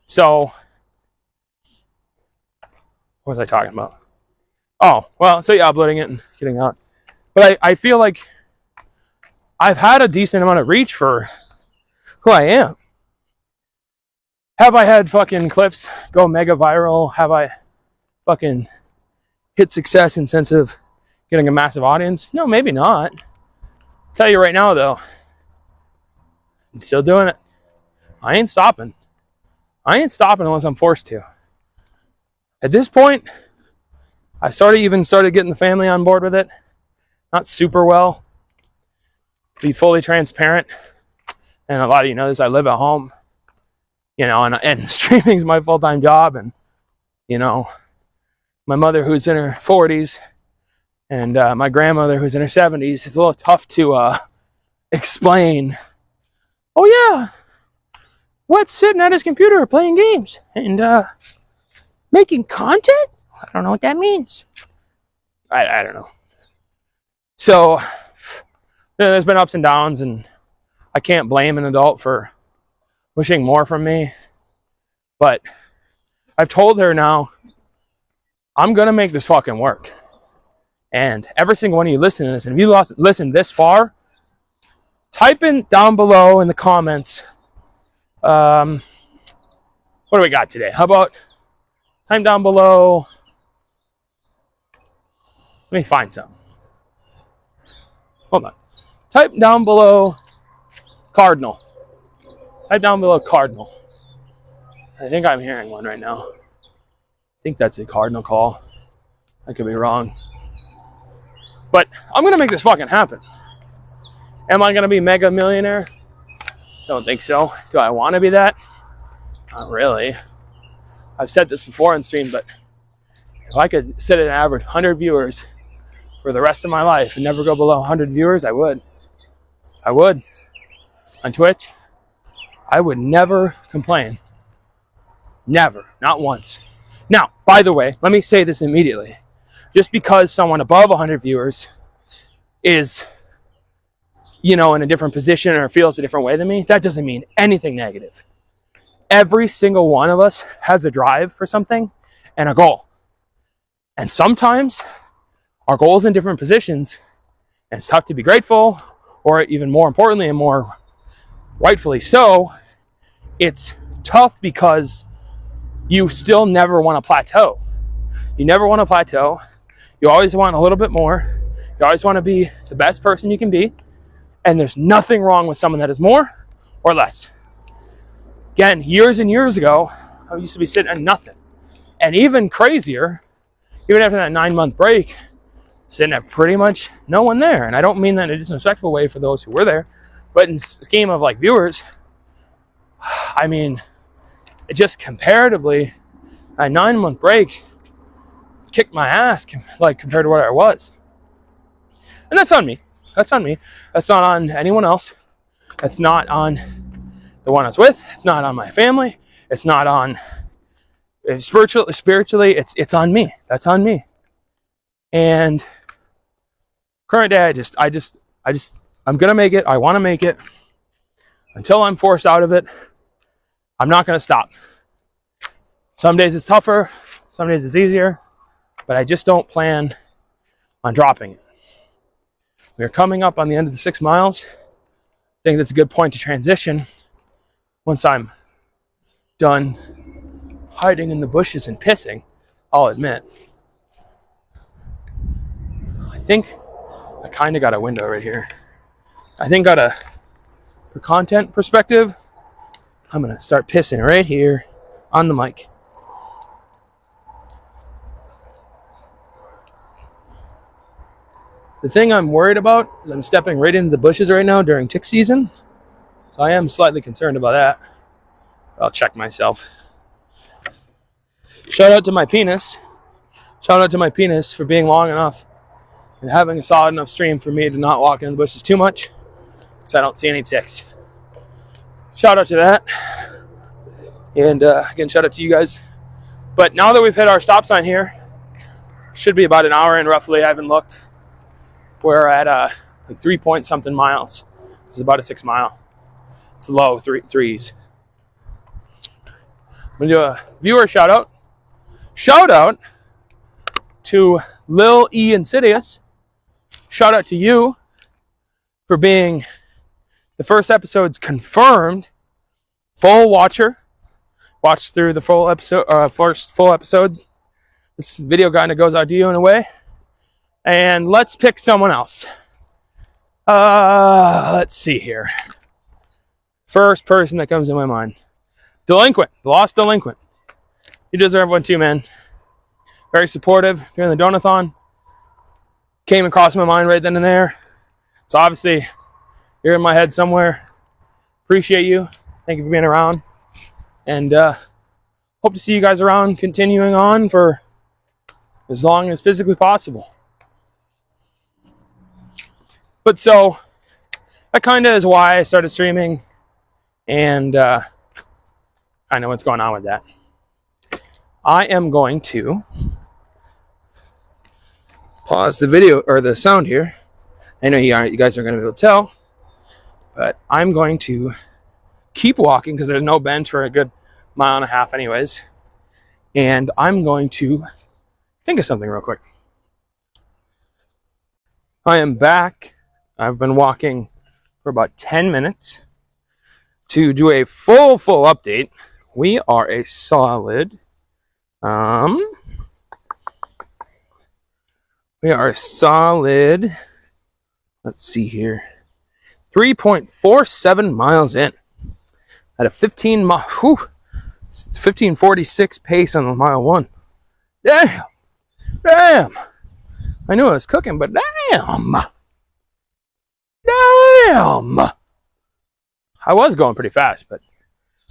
So, what was I talking about? Oh, well, so yeah, uploading it and getting out. But I feel like I've had a decent amount of reach for who I am. Have I had fucking clips go mega viral? Have I fucking hit success in sense of getting a massive audience? No, maybe not. I'll tell you right now, though, I'm still doing it. I ain't stopping. I ain't stopping unless I'm forced to. At this point, I started getting the family on board with it. Not super well. Be fully transparent. And a lot of you know this, I live at home. You know, and streaming is my full-time job. And, you know, my mother who's in her 40s and my grandmother who's in her 70s, it's a little tough to explain. Oh, yeah. What's sitting at his computer playing games and making content? I don't know what that means. I don't know. So, there's been ups and downs, and I can't blame an adult for wishing more from me. But I've told her now, I'm going to make this fucking work. And every single one of you listening to this, and if you listened this far, type in down below in the comments, what do we got today? How about time down below? Let me find some. Hold on. Type down below Cardinal. Type down below Cardinal. I think I'm hearing one right now. I think that's a Cardinal call. I could be wrong. But I'm going to make this fucking happen. Am I going to be mega millionaire? Don't think so. Do I want to be that? Not really. I've said this before on stream, but if I could sit at an average 100 viewers for the rest of my life and never go below 100 viewers, I would. I would. On Twitch, I would never complain. Never. Not once. Now, by the way, let me say this immediately. Just because someone above 100 viewers is, in a different position or feels a different way than me, that doesn't mean anything negative. Every single one of us has a drive for something and a goal. And sometimes our goals in different positions, and it's tough to be grateful, or even more importantly and more rightfully so, it's tough because you still never want to plateau. You never want to plateau. You always want a little bit more. You always want to be the best person you can be. And there's nothing wrong with someone that is more or less. Again, years and years ago, I used to be sitting at nothing. And even crazier, even after that 9-month break, sitting at pretty much no one there. And I don't mean that in a disrespectful way for those who were there, but in scheme of like viewers, I mean, it just comparatively, a 9-month break kicked my ass like compared to where I was. And that's on me. That's on me. That's not on anyone else. That's not on the one I was with. It's not on my family. It's not on spiritually. It's on me. That's on me. And current day, I'm gonna make it. I want to make it. Until I'm forced out of it, I'm not gonna stop. Some days it's tougher. Some days it's easier. But I just don't plan on dropping it. We're coming up on the end of the 6 miles. I think that's a good point to transition once I'm done hiding in the bushes and pissing, I'll admit. I think I kind of got a window right here. I think for content perspective, I'm going to start pissing right here on the mic. The thing I'm worried about is I'm stepping right into the bushes right now during tick season. So I am slightly concerned about that. I'll check myself. Shout out to my penis. Shout out to my penis for being long enough and having a solid enough stream for me to not walk in the bushes too much, so I don't see any ticks. Shout out to that. And again, shout out to you guys. But now that we've hit our stop sign here, should be about an hour in roughly. I haven't looked. We're at like 3 point something miles. This is about a 6 mile. It's low threes. I'm gonna do a viewer shout out. Shout out to Lil E Insidious. Shout out to you for being the first episode's confirmed full watcher. Watched through the full episode, first full episode. This video kind of goes out to you in a way. And let's pick someone else. Let's see here. First person that comes in my mind. Delinquent. The Lost Delinquent. You deserve one too, man. Very supportive during the donathon. Came across my mind right then and there. So obviously, you're in my head somewhere. Appreciate you. Thank you for being around. And hope to see you guys around continuing on for as long as physically possible. But so, that kind of is why I started streaming, and I know what's going on with that. I am going to pause the video or the sound here. I know you guys are going to be able to tell, but I'm going to keep walking because there's no bench for a good mile and a half anyways. And I'm going to think of something real quick. I am back. I've been walking for about 10 minutes to do a full update. We are a solid, let's see here, 3.47 miles in at a 15:46 pace on the mile one. Damn. I knew I was cooking, but damn. I was going pretty fast, but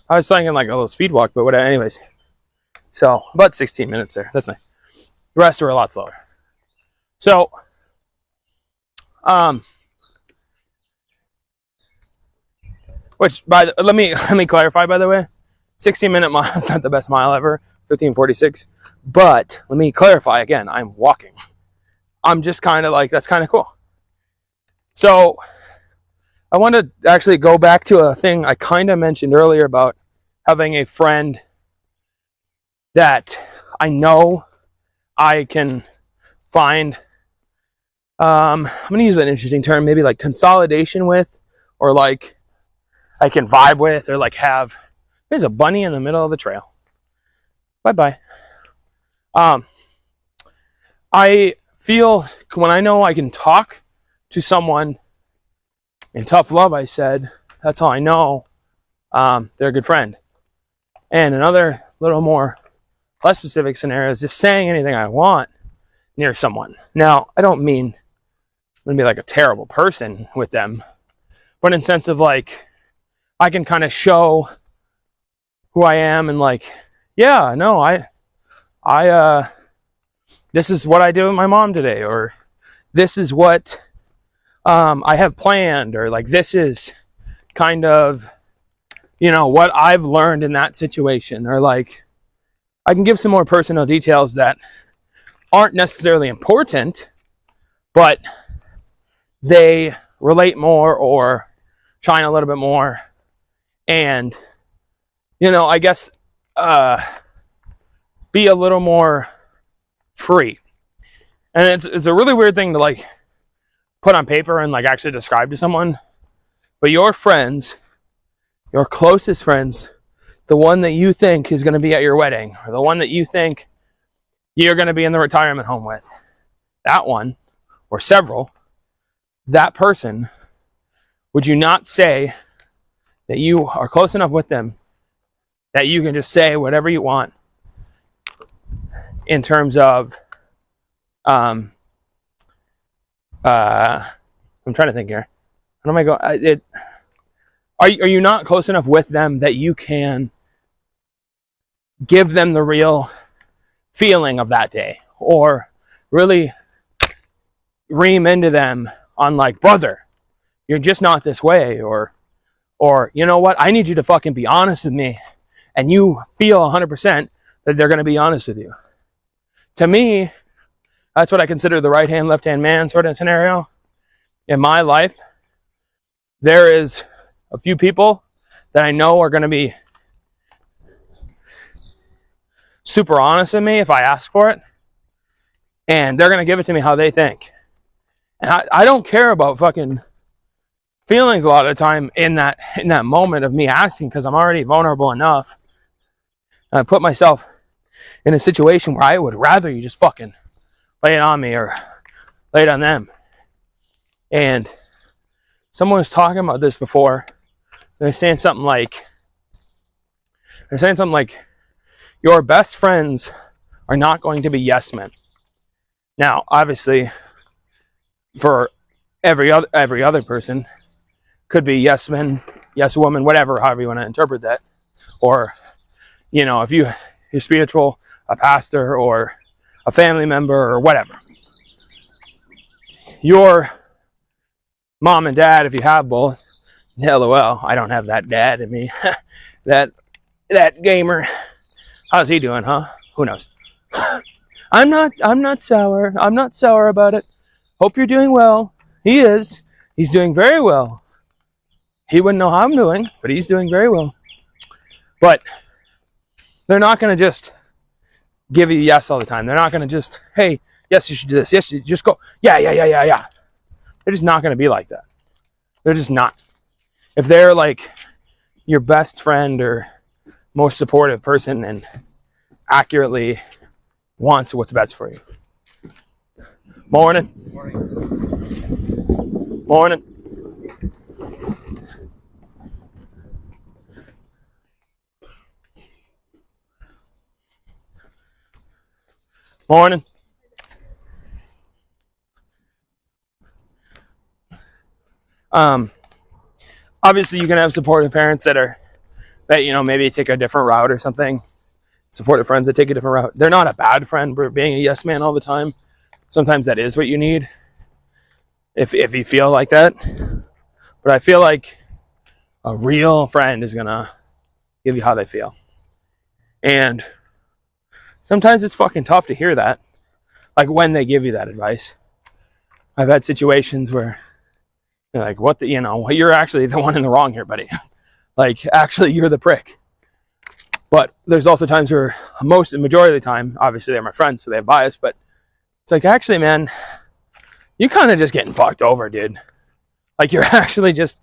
I was thinking like a little speed walk, but whatever. Anyways, so about 16 minutes there. That's nice. The rest were a lot slower. So, let me clarify, by the way, 16-minute mile is not the best mile ever, 15:46. But let me clarify again. I'm walking. I'm just kind of like, that's kind of cool. So I want to actually go back to a thing I kind of mentioned earlier about having a friend that I know I can find, I'm going to use an interesting term, maybe like consolidation with, or like I can vibe with, or like have, there's a bunny in the middle of the trail. Bye-bye. I feel when I know I can talk to someone in tough love, I said, that's how I know they're a good friend. And another little more less specific scenario is just saying anything I want near someone. Now, I don't mean I'm going to be like a terrible person with them, but in sense of like, I can kind of show who I am and like, yeah, no, I this is what I did with my mom today, or this is what I have planned, or like this is kind of, what I've learned in that situation, or like I can give some more personal details that aren't necessarily important, but they relate more or shine a little bit more, and I guess be a little more free. And it's a really weird thing to like put on paper and like actually describe to someone, but your friends, your closest friends, the one that you think is going to be at your wedding, or the one that you think you're going to be in the retirement home with, that one, or several, that person, would you not say that you are close enough with them that you can just say whatever you want in terms of I'm trying to think here. How am I going? Are you not close enough with them that you can give them the real feeling of that day, or really ream into them on like, brother, you're just not this way, or you know what, I need you to fucking be honest with me, and you feel 100% that they're going to be honest with you. To me, that's what I consider the right hand, left hand man sort of scenario. In my life, there is a few people that I know are going to be super honest with me if I ask for it, and they're going to give it to me how they think. And I don't care about fucking feelings a lot of the time in that moment of me asking, because I'm already vulnerable enough. And I put myself in a situation where I would rather you just fucking lay it on me or lay it on them. And someone was talking about this before. They're saying something like, your best friends are not going to be yes men. Now, obviously, for every other person, could be yes men, yes woman, whatever, however you want to interpret that. Or, if you're spiritual, a pastor, or a family member, or whatever. Your mom and dad, if you have both, LOL, I don't have that dad in me. that gamer, how's he doing, huh? Who knows? I'm not sour. I'm not sour about it. Hope you're doing well. He is. He's doing very well. He wouldn't know how I'm doing, but he's doing very well. But they're not going to just give you yes all the time. They're not going to just, hey, yes, you should do this. Yes, you just go, yeah. They're just not going to be like that. They're just not. If they're like your best friend or most supportive person and accurately wants what's best for you. Morning. Morning. Morning. Obviously you can have supportive parents that maybe take a different route or something. Supportive friends that take a different route. They're not a bad friend for being a yes man all the time. Sometimes that is what you need if you feel like that. But I feel like a real friend is gonna give you how they feel. And sometimes it's fucking tough to hear that. Like when they give you that advice. I've had situations where they're like, you're actually the one in the wrong here, buddy. Like, actually, you're the prick. But there's also times where the majority of the time, obviously they're my friends, so they have bias, but it's like, actually, man, you're kind of just getting fucked over, dude. Like, you're actually just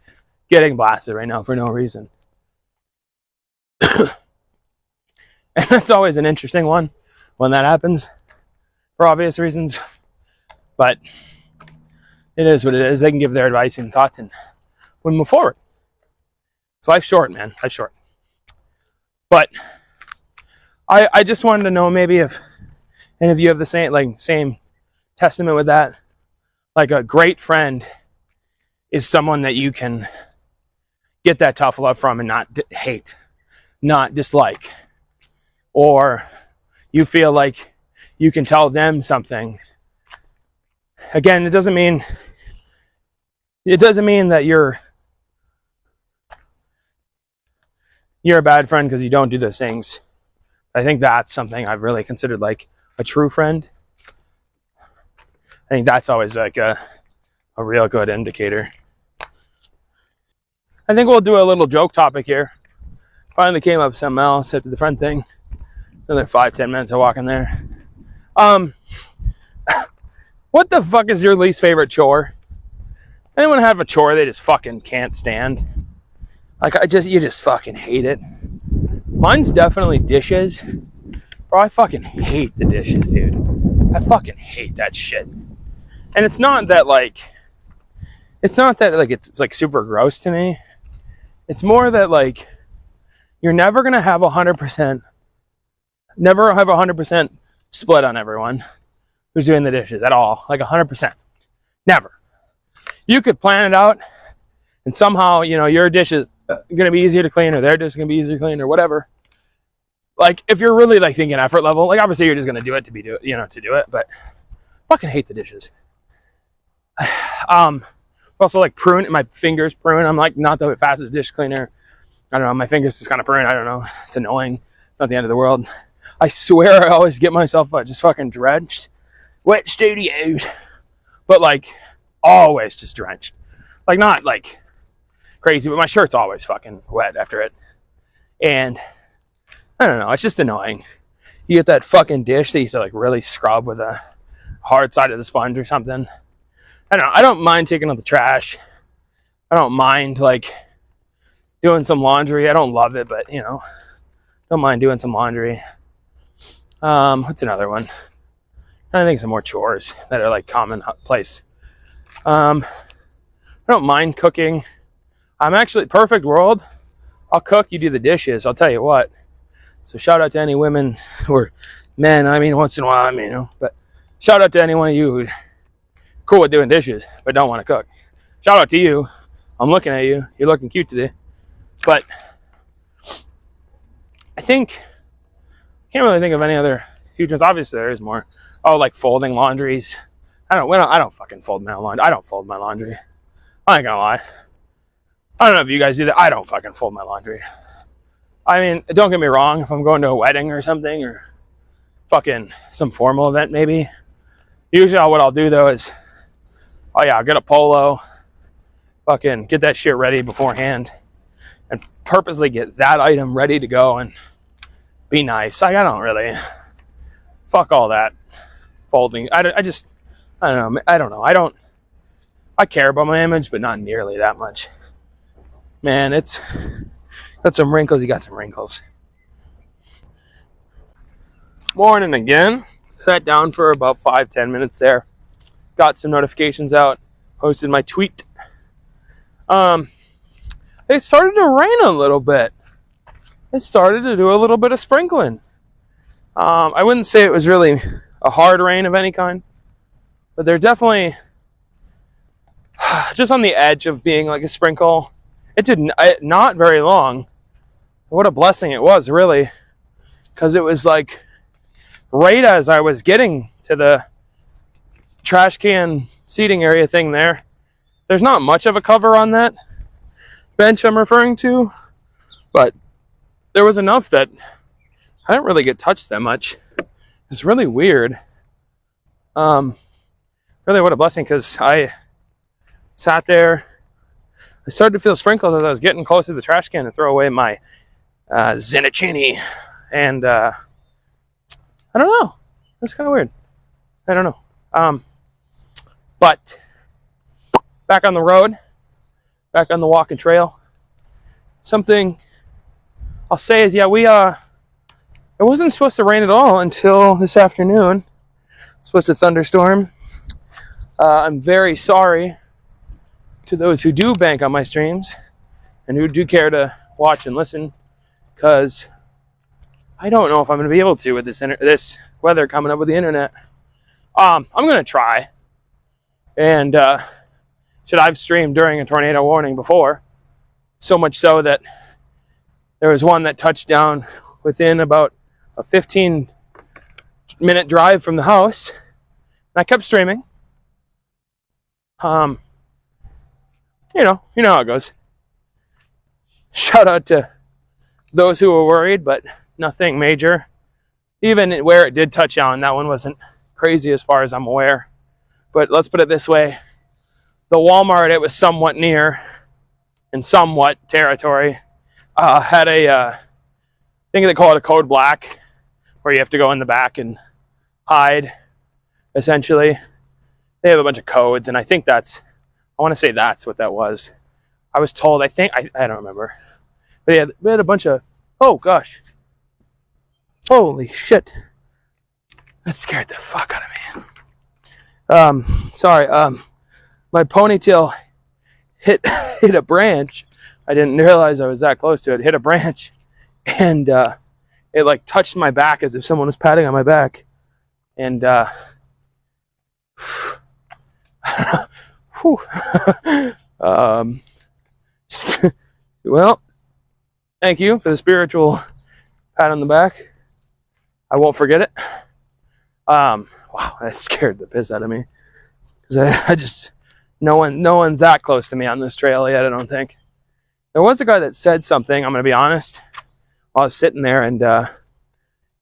getting blasted right now for no reason. And that's always an interesting one when that happens, for obvious reasons. But it is what it is. They can give their advice and thoughts and we move forward. It's life's short, man. Life's short. But I just wanted to know maybe if any of you have the same testament with that. Like a great friend is someone that you can get that tough love from and not hate, not dislike. Or you feel like you can tell them something. Again, it doesn't mean that you're a bad friend because you don't do those things. I think that's something I've really considered like a true friend. I think that's always like a real good indicator. I think we'll do a little joke topic here. Finally came up with something else after the friend thing. Another 5-10 minutes of walking there. What the fuck is your least favorite chore? Anyone have a chore they just fucking can't stand? Like you just fucking hate it. Mine's definitely dishes. Bro, I fucking hate the dishes, dude. I fucking hate that shit. And it's not that it's like super gross to me. It's more that like you're never gonna have 100% split on everyone who's doing the dishes at all. Like 100%. Never. You could plan it out and somehow, your dish is going to be easier to clean or their dish is going to be easier to clean or whatever. Like if you're really like thinking effort level, like obviously you're just going to do it to do it, but fucking hate the dishes. Also like my fingers prune. I'm like not the fastest dish cleaner. I don't know. My fingers just kind of prune. I don't know. It's annoying. It's not the end of the world. I swear I always get myself just fucking drenched. WetStudios. But like always just drenched. Like not like crazy, but my shirt's always fucking wet after it. And I don't know. It's just annoying. You get that fucking dish that you have to like really scrub with a hard side of the sponge or something. I don't know. I don't mind taking out the trash. I don't mind like doing some laundry. I don't love it, but don't mind doing some laundry. What's another one? I think some more chores that are like commonplace. I don't mind cooking. I'm actually perfect world. I'll cook, you do the dishes. I'll tell you what. So shout out to any women or men. I mean, once in a while, but shout out to any one of you who's cool with doing dishes, but don't want to cook. Shout out to you. I'm looking at you. You're looking cute today. But I can't really think of any other huge ones. Obviously, there is more. Oh, like folding laundries. I don't fucking fold my laundry. I don't fold my laundry. I ain't gonna lie. I don't know if you guys do that. I don't fucking fold my laundry. I mean, don't get me wrong. If I'm going to a wedding or something, or fucking some formal event maybe. Usually what I'll do though is, I'll get a polo, fucking get that shit ready beforehand, and purposely get that item ready to go and be nice. Like, I don't really, fuck all that folding. I don't know. I care about my image, but not nearly that much. Man, it's got some wrinkles. You got some wrinkles. Morning again. Sat down for about 5-10 minutes there. Got some notifications out. Posted my tweet. It started to rain a little bit. It started to do a little bit of sprinkling. I wouldn't say it was really a hard rain of any kind, but they're definitely just on the edge of being like a sprinkle. It didn't, not very long. What a blessing it was, really, because it was like right as I was getting to the trash can seating area thing there. There's not much of a cover on that bench I'm referring to, but there was enough that I didn't really get touched that much. It's really weird. Really, what a blessing, because I sat there. I started to feel sprinkled as I was getting close to the trash can to throw away my Zinnicini, and I don't know. That's kind of weird. I don't know. But back on the road, back on the walking trail. Something I'll say is, it wasn't supposed to rain at all until this afternoon. It's supposed to thunderstorm. I'm very sorry to those who do bank on my streams and who do care to watch and listen, because I don't know if I'm going to be able to with this weather coming up with the internet. I'm going to try. And I've streamed during a tornado warning before. So much so that there was one that touched down within about a 15-minute drive from the house. And I kept streaming. You know how it goes. Shout out to those who were worried, but nothing major. Even where it did touch down, that one wasn't crazy as far as I'm aware. But let's put it this way. The Walmart it was somewhat near, in somewhat territory, had I think they call it a code black, where you have to go in the back and hide, essentially. They have a bunch of codes, and I want to say that's what that was. I was told, I don't remember. But we had a bunch of, oh gosh. Holy shit. That scared the fuck out of me. Sorry, my ponytail hit a branch. I didn't realize I was that close to it. Hit a branch, and it like touched my back as if someone was patting on my back. And well, thank you for the spiritual pat on the back. I won't forget it. Wow, that scared the piss out of me, because I just no one's that close to me on this trail yet, I don't think. There was a guy that said something, I'm gonna be honest, while I was sitting there, and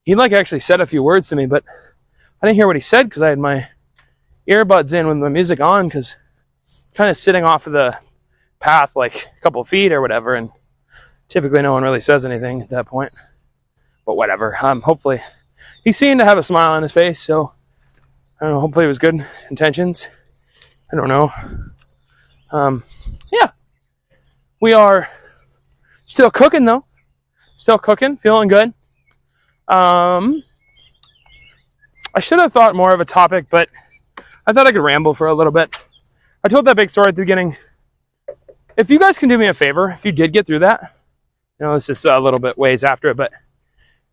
he like actually said a few words to me, but I didn't hear what he said because I had my earbuds in with my music on, because kind of sitting off of the path like a couple of feet or whatever, and typically no one really says anything at that point, but whatever. Hopefully he seemed to have a smile on his face, so I don't know, hopefully it was good intentions. I don't know. Yeah, we are still cooking though, feeling good. I should have thought more of a topic, but I thought I could ramble for a little bit. I told that big story at the beginning. If you guys can do me a favor, if you did get through that, this is a little bit ways after it, but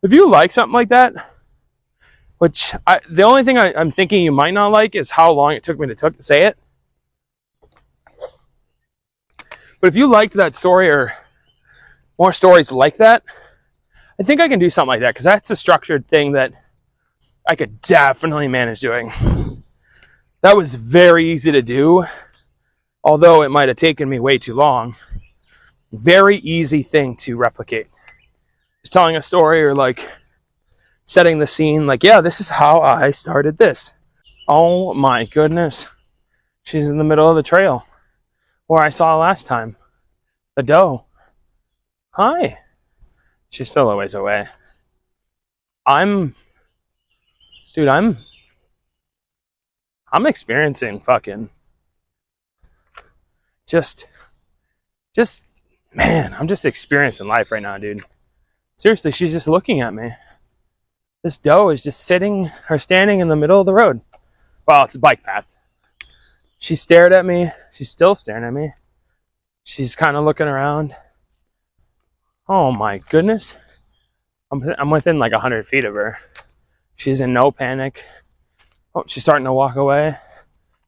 if you like something like that, which the only thing I'm thinking you might not like is how long it took me to say it. But if you liked that story or more stories like that, I think I can do something like that, because that's a structured thing that I could definitely manage doing. That was very easy to do, although it might have taken me way too long. Very easy thing to replicate. Just telling a story, or like setting the scene, like, yeah, this is how I started this. Oh my goodness. She's in the middle of the trail where I saw last time. The doe. Hi. She's still a ways away. I'm experiencing fucking just man, I'm just experiencing life right now, dude. Seriously, she's just looking at me. This doe is just standing in the middle of the road. Well, it's a bike path. She stared at me. She's still staring at me. She's kind of looking around. Oh my goodness. I'm within like 100 feet of her. She's in no panic. Oh, she's starting to walk away.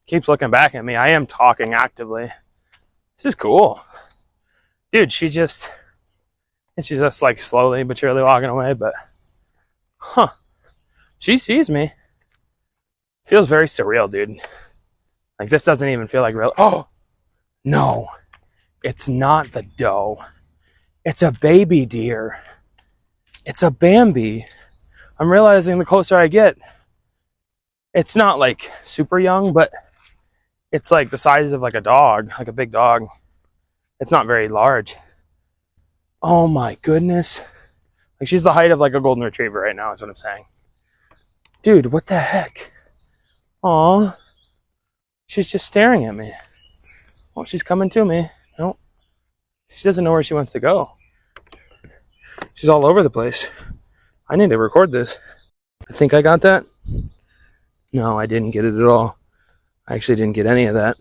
Keeps looking back at me. I am talking actively. This is cool. Dude, she's just like slowly but surely walking away, but she sees me. Feels very surreal, dude. Like, this doesn't even feel like real. Oh no, it's not the doe. It's a baby deer. It's a Bambi. I'm realizing the closer I get, it's not like super young, but it's like the size of like a dog, like a big dog. It's not very large. Oh my goodness. Like, she's the height of like a golden retriever right now, is what I'm saying. Dude, what the heck? Aw. She's just staring at me. Oh, she's coming to me. Nope. She doesn't know where she wants to go. She's all over the place. I need to record this. I think I got that. No, I didn't get it at all. I actually didn't get any of that.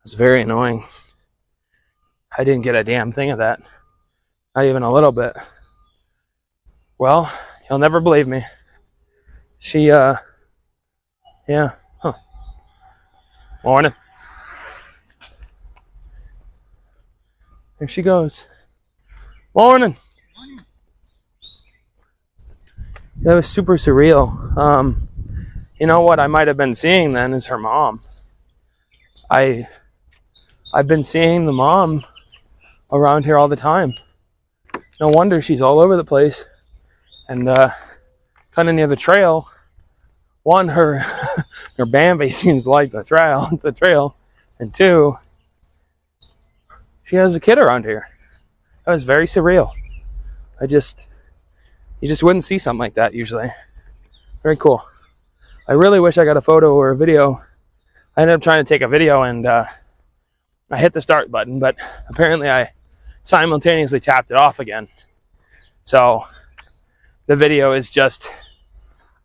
It's very annoying. I didn't get a damn thing of that. Not even a little bit. Well, you'll never believe me. She, yeah. Huh. Morning. There she goes. Morning. That was super surreal. You know what I might have been seeing then is her mom. I've been seeing the mom around here all the time. No wonder she's all over the place. And kind of near the trail. One, her Bambi seems like the trail. And two, she has a kid around here. That was very surreal. You just wouldn't see something like that usually. Very cool. I really wish I got a photo or a video. I ended up trying to take a video and I hit the start button, but apparently I simultaneously tapped it off again. So the video is just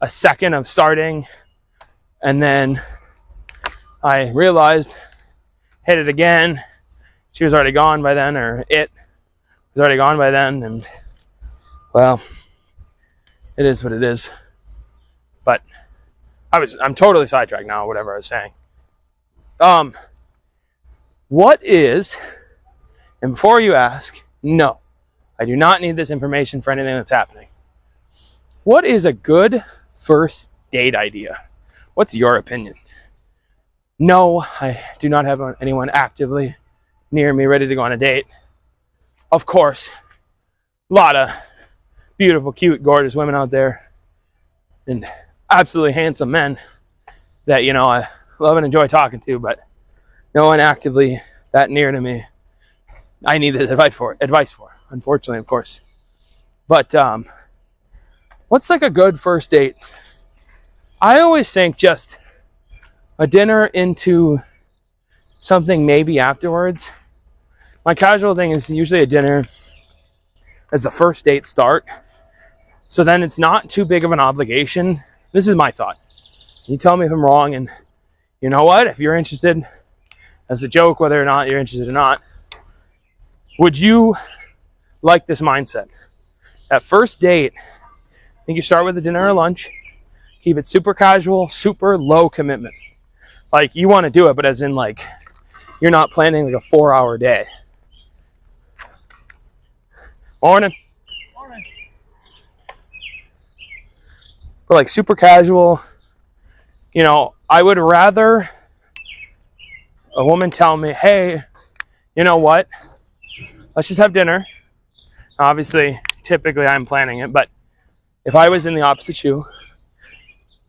a second of starting, and then I realized, hit it again. She was already gone by then, or it was already gone by then, and well, it is what it is. But I'm totally sidetracked now, whatever I was saying. What is, and before you ask, no, I do not need this information for anything that's happening. What is a good first date idea? What's your opinion? No, I do not have anyone actively near me ready to go on a date. Of course, a lot of beautiful, cute, gorgeous women out there, and absolutely handsome men that, you know, I love and enjoy talking to, but no one actively that near to me I need this advice for, unfortunately, of course. But what's like a good first date? I always think just a dinner into something maybe afterwards. My casual thing is usually a dinner as the first date start. So then it's not too big of an obligation. This is my thought. You tell me if I'm wrong, and you know what? If you're interested, as a joke, whether or not you're interested or not, would you like this mindset? At first date, I think you start with a dinner or lunch. Keep it super casual, super low commitment. Like, you want to do it, but as in, like, you're not planning like a 4-hour day. Morning. Morning. But like super casual, you know, I would rather a woman tell me, hey, you know what? Let's just have dinner. Obviously, typically I'm planning it, but if I was in the opposite shoe,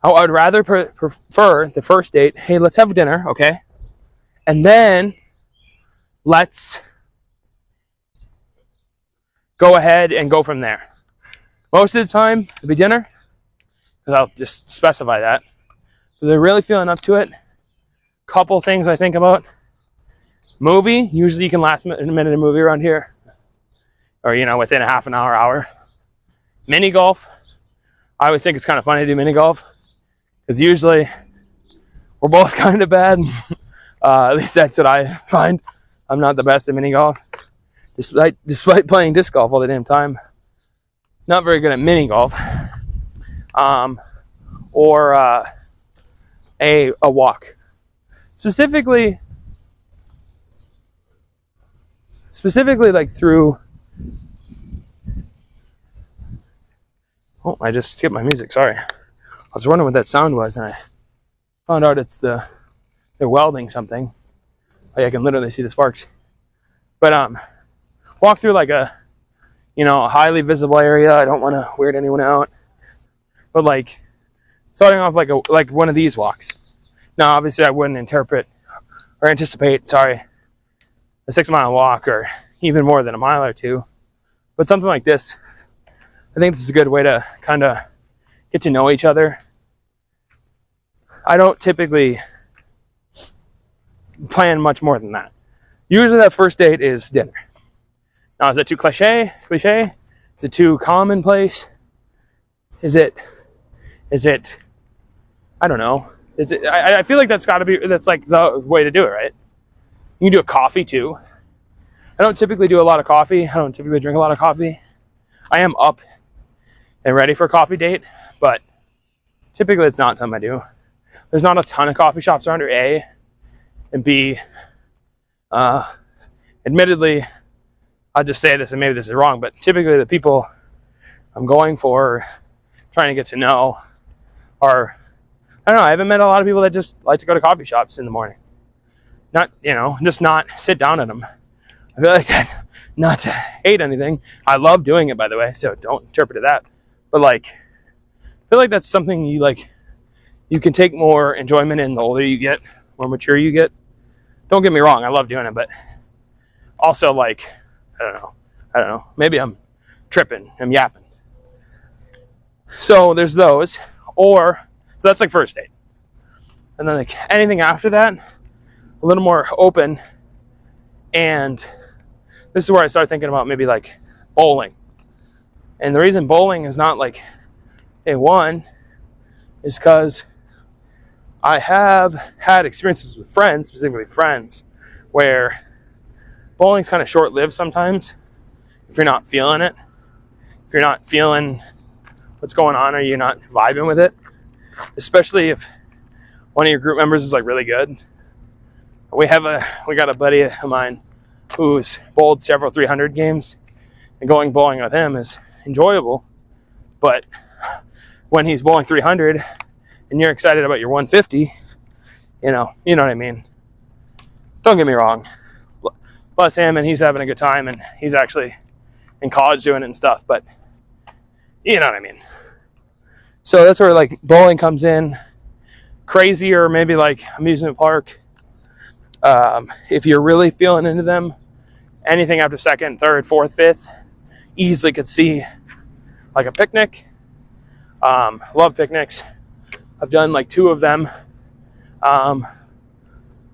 I would rather prefer the first date, hey, let's have dinner, okay? And then let's go ahead and go from there. Most of the time, it'll be dinner, because I'll just specify that. If they're really feeling up to it, couple things I think about. Movie, usually you can last a minute a movie around here, or within a half an hour. Mini golf, I always think it's kind of funny to do mini golf, because usually we're both kind of bad. At least that's what I find. I'm not the best at mini golf, despite playing disc golf all the damn time. Not very good at mini golf. Or a walk. Specifically like through. Oh, I just skipped my music. Sorry. I was wondering what that sound was, and I found out it's they're welding something. Like I can literally see the sparks. But walk through like a highly visible area. I don't want to weird anyone out. But like starting off like one of these walks. Now, obviously, I wouldn't anticipate a 6 mile walk or even more than a mile or two. But something like this, I think this is a good way to kind of get to know each other. I don't typically plan much more than that. Usually that first date is dinner. Now, is that too cliche? Is it too commonplace? Is it, I don't know. I feel like that's like the way to do it, right? You can do a coffee too. I don't typically do a lot of coffee. I don't typically drink a lot of coffee. I am up and ready for a coffee date, but typically it's not something I do. There's not a ton of coffee shops around here, A, and B, admittedly, I'll just say this, and maybe this is wrong, but typically the people I'm going for, trying to get to know, are, I don't know, I haven't met a lot of people that just like to go to coffee shops in the morning. Not, just not sit down at them. I feel like that, not to hate anything. I love doing it, by the way, so don't interpret it that. But I feel like that's something you can take more enjoyment in the older you get, more mature you get. Don't get me wrong, I love doing it, but also I don't know. Maybe I'm tripping, I'm yapping. So there's those, so that's like first date. And then anything after that, a little more open. And this is where I start thinking about maybe bowling. And the reason bowling is not A1 is because I have had experiences with friends, specifically friends, where bowling's kind of short-lived sometimes. If you're not feeling it, if you're not feeling what's going on, or you're not vibing with it, especially if one of your group members is really good. We got a buddy of mine who's bowled several 300 games, and going bowling with him is enjoyable. But when he's bowling 300 and you're excited about your 150, you know what I mean. Don't get me wrong. Bless him, and he's having a good time, and he's actually in college doing it and stuff, but you know what I mean. So that's where bowling comes in. Crazy, or maybe amusement park. If you're really feeling into them, anything after second, third, fourth, fifth, easily could see a picnic. Love picnics. I've done 2 of them.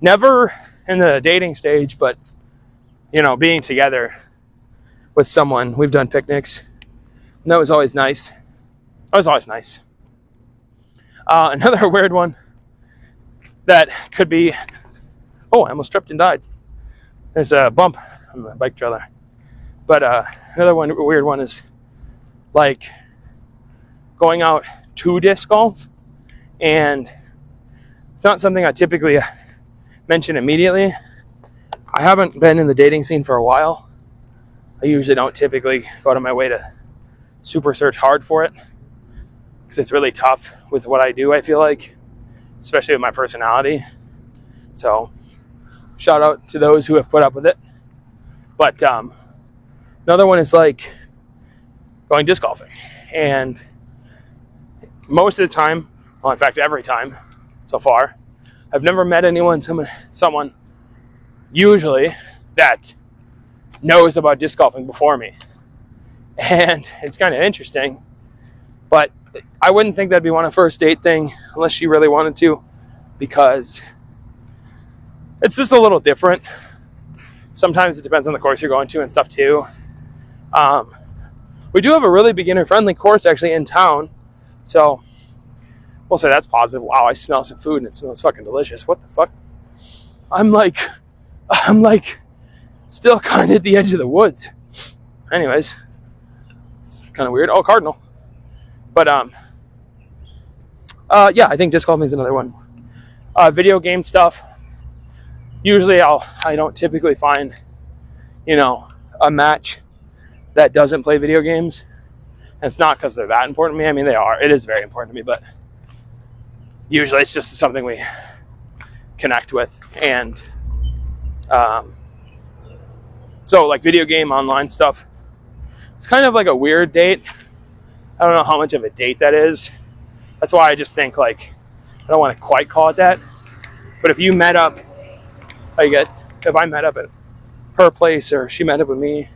Never in the dating stage, but being together with someone, we've done picnics, and that was always nice. Another weird one that could be, I almost tripped and died. There's a bump on the bike trailer. But another weird one is going out to disc golf, and it's not something I typically mention immediately. I haven't been in the dating scene for a while. I usually don't typically go out of my way to super search hard for it, because it's really tough with what I do, I feel like, especially with my personality. So shout out to those who have put up with it. But another one is going disc golfing. And most of the time, well, in fact, every time so far, I've never met someone usually that knows about disc golfing before me. And it's kind of interesting, but I wouldn't think that'd be one first date thing unless she really wanted to, because it's just a little different. Sometimes it depends on the course you're going to and stuff too. We do have a really beginner-friendly course actually in town, so we'll say that's positive. Wow, I smell some food and it smells fucking delicious. What the fuck? I'm like still kind of at the edge of the woods. Anyways, it's kind of weird. Oh, Cardinal. But yeah, I think disc golfing is another one. Video game stuff. Usually I don't typically find, a match that doesn't play video games. And it's not because they're that important to me. I mean, they are. It is very important to me, but usually it's just something we connect with. And so like video game online stuff, it's kind of like a weird date. I don't know how much of a date that is. That's why I just think I don't want to quite call it that. But if you met up, if I met up at her place or she met up with me,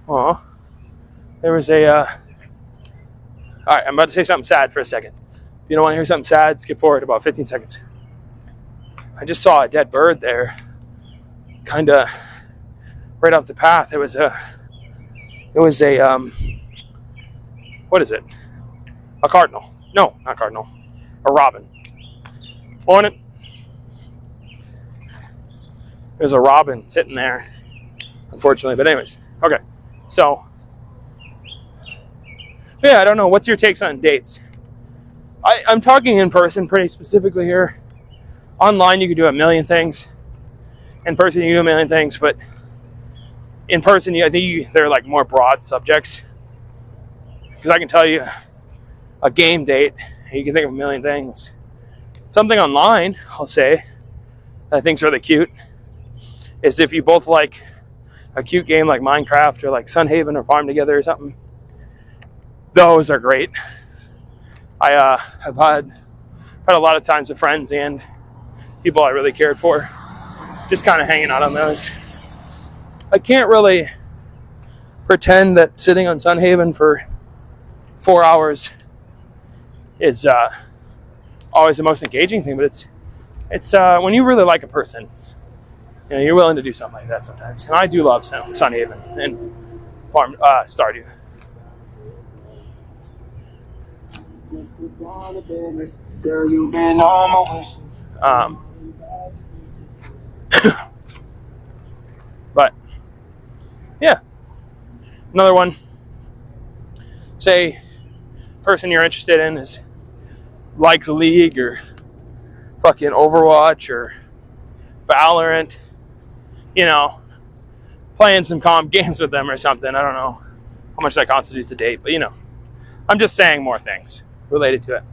there was all right, I'm about to say something sad for a second. If you don't want to hear something sad, skip forward about 15 seconds. I just saw a dead bird there, kind of right off the path. It was a what is it? A cardinal. No, not cardinal. A robin. On it. There's a robin sitting there, unfortunately. But anyways, okay. So, yeah, I don't know. What's your takes on dates? I'm talking in person pretty specifically here. Online, you can do a million things. In person, you can do a million things. But in person, I think they're like more broad subjects. Because I can tell you a game date, you can think of a million things. Something online, I'll say, that I think's really cute, is if you both like a cute game like Minecraft or like Sunhaven or Farm Together or something. Those are great. I have had a lot of times with friends and people I really cared for, just kind of hanging out on those. I can't really pretend that sitting on Sunhaven for 4 hours is always the most engaging thing, but it's when you really like a person, you're willing to do something like that sometimes. And I do love Sunhaven and Stardew. Girl, you been on my But yeah, another one. Say person you're interested in likes League or fucking Overwatch or Valorant, playing some calm games with them or something. I don't know how much that constitutes a date, but I'm just saying more things related to it.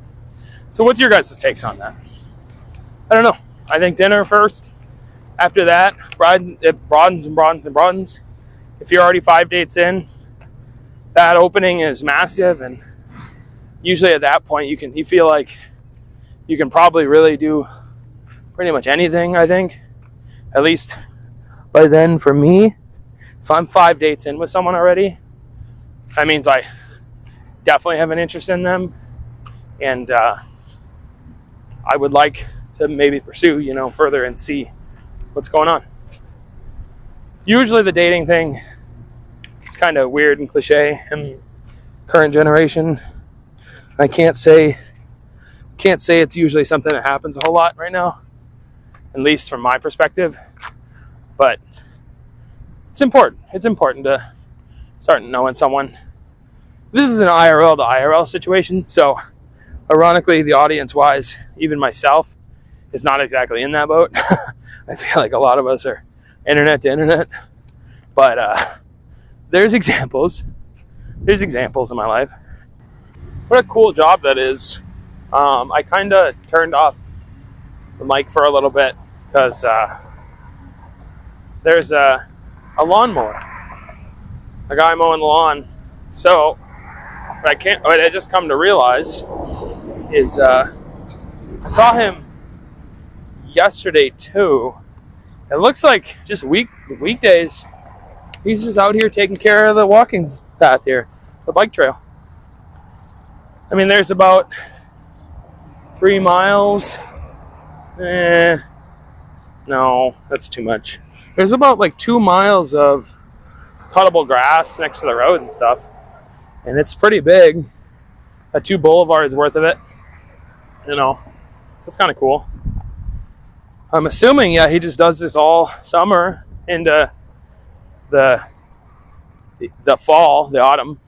So what's your guys' takes on that? I don't know. I think dinner first. After that, it broadens and broadens and broadens. If you're already 5 dates in, that opening is massive, and usually at that point you feel like you can probably really do pretty much anything, I think. At least by then for me, if I'm 5 dates in with someone already, that means I definitely have an interest in them, and I would like to maybe pursue, further and see what's going on. Usually the dating thing is kind of weird and cliche in current generation. I can't say it's usually something that happens a whole lot right now, at least from my perspective, but it's important. It's important to start knowing someone. This is an IRL to IRL situation, so ironically, the audience-wise, even myself is not exactly in that boat. I feel like a lot of us are internet to internet, but there's examples. There's examples in my life. What a cool job that is. I kind of turned off the mic for a little bit because there's a lawnmower, a guy mowing the lawn. So I just come to realize is I saw him yesterday too. It looks like just weekdays. He's just out here taking care of the walking path here, the bike trail. I mean, there's about 3 miles. No, that's too much. There's about like 2 miles of cuttable grass next to the road and stuff. And it's pretty big. 2 boulevards worth of it. You know, so it's kind of cool. I'm assuming, yeah, he just does this all summer into the fall, the autumn.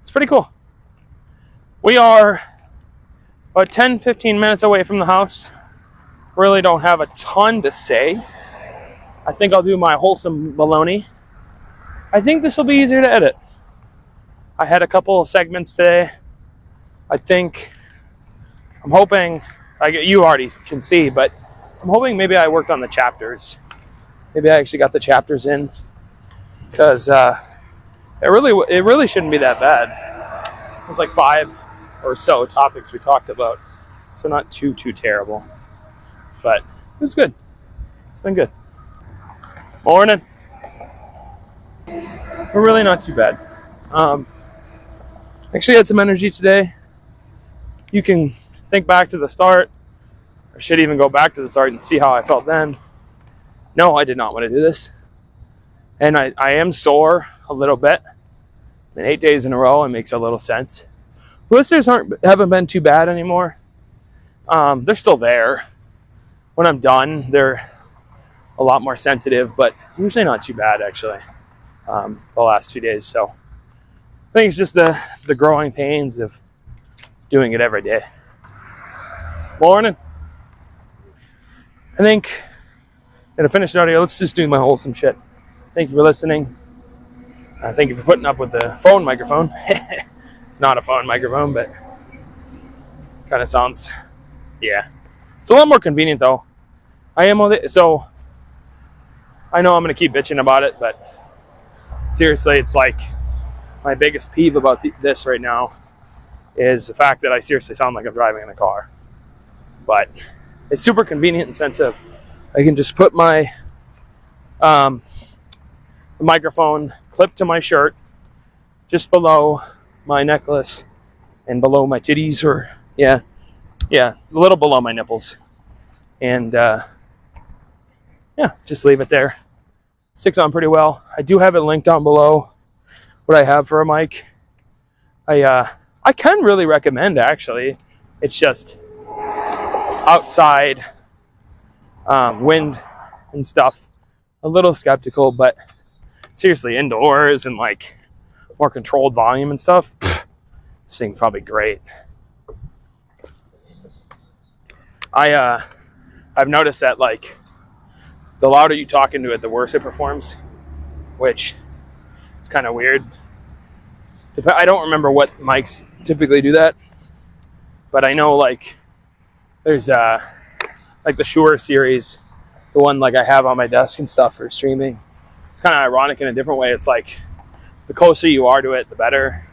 It's pretty cool. We are about 10-15 minutes away from the house. Really don't have a ton to say. I think I'll do my wholesome baloney. I think this will be easier to edit. I had a couple of segments today. I'm hoping, you already can see, but I'm hoping maybe I worked on the chapters. Maybe I actually got the chapters in, because it really shouldn't be that bad. It was like 5 or so topics we talked about, so not too terrible, but it was good. It's been good. Morning. We're really not too bad. Actually had some energy today. You can think back to the start, or should even go back to the start and see how I felt then. No, I did not want to do this. And I am sore a little bit. And 8 days in a row, it makes a little sense. Blisters haven't been too bad anymore. They're still there. When I'm done, they're a lot more sensitive, but usually not too bad, actually, the last few days. So I think it's just the growing pains of doing it every day. Morning. I think I'm going to finish the audio. Let's just do my wholesome shit. Thank you for listening. Thank you for putting up with the phone microphone. It's not a phone microphone, but kind of sounds, yeah. It's a lot more convenient, though. So I know I'm going to keep bitching about it, but seriously, it's like my biggest peeve about this right now is the fact that I seriously sound like I'm driving in a car. But it's super convenient in the sense of I can just put my microphone clipped to my shirt just below my necklace and below my titties, or yeah, a little below my nipples, and just leave it there. Sticks on pretty well. I do have it linked down below what I have for a mic. I can really recommend, actually. It's just outside, wind and stuff. A little skeptical, but seriously, indoors and like more controlled volume and stuff, this thing's probably great. I've noticed that like the louder you talk into it, the worse it performs, which is kind of weird. I don't remember what mics typically do that, but I know like there's like the Shure series, the one like I have on my desk and stuff for streaming. It's kind of ironic in a different way. It's like the closer you are to it, the better,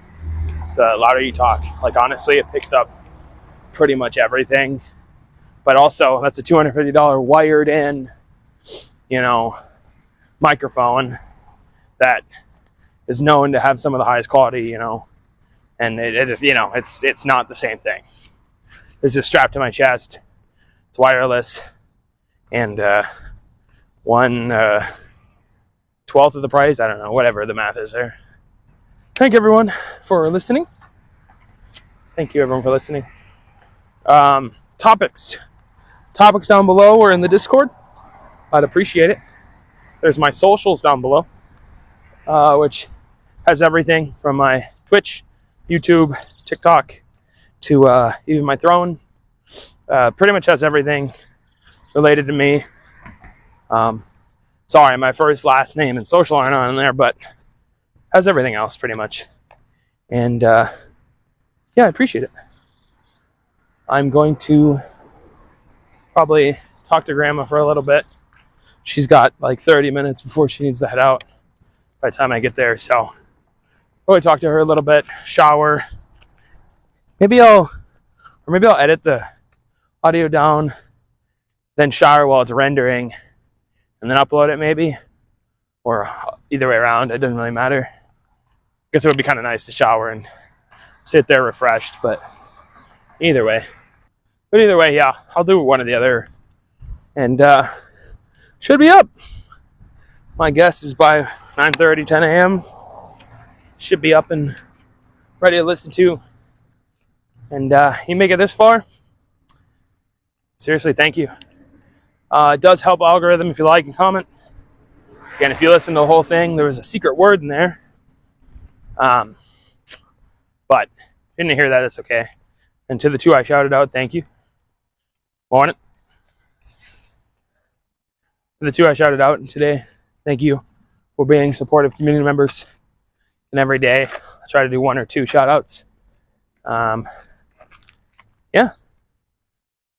the louder you talk. Like honestly, it picks up pretty much everything. But also, that's a $250 wired in, microphone that is known to have some of the highest quality, and it just, it's not the same thing. It's just strapped to my chest. It's wireless, and 1/12 of the price. I don't know, whatever the math is there. Thank you, everyone, for listening. Thank you, everyone, for listening. Topics down below or in the Discord. I'd appreciate it. There's my socials down below, which has everything from my Twitch, YouTube, TikTok, to even my Throne. Pretty much has everything related to me. Sorry, my first, last name, and social aren't on there, but has everything else pretty much. And I appreciate it. I'm going to probably talk to Grandma for a little bit. She's got like 30 minutes before she needs to head out by the time I get there. So probably talk to her a little bit, shower. Maybe I'll Or maybe I'll edit the audio down, then shower while it's rendering, and then upload it maybe. Or either way around, it doesn't really matter. I guess it would be kind of nice to shower and sit there refreshed, but either way. But either way, yeah, I'll do one or the other. And should be up. My guess is by 9:30, 10 a.m. Should be up and ready to listen to. And you make it this far, seriously, thank you. It does help algorithm if you like and comment. Again, if you listen to the whole thing, there was a secret word in there. But if you didn't hear that, it's okay. And to the 2 I shouted out, thank you. Morning. To the 2 I shouted out today, thank you for being supportive community members. And every day, I try to do 1 or 2 shout outs.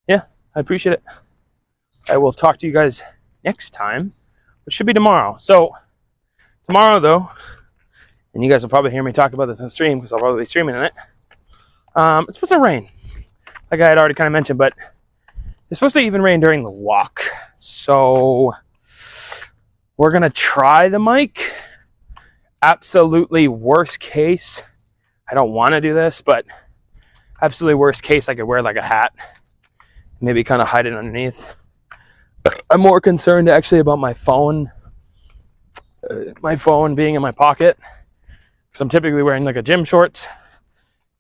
Yeah, I appreciate it. I will talk to you guys next time, which should be tomorrow. So, tomorrow though, and you guys will probably hear me talk about this on the stream because I'll probably be streaming in it. It's supposed to rain, like I had already kind of mentioned, but it's supposed to even rain during the walk. So, we're going to try the mic. Absolutely worst case, I don't want to do this, but absolutely worst case, I could wear like a hat. Maybe kind of hide it underneath. I'm more concerned actually about my phone being in my pocket. Because I'm typically wearing like a gym shorts.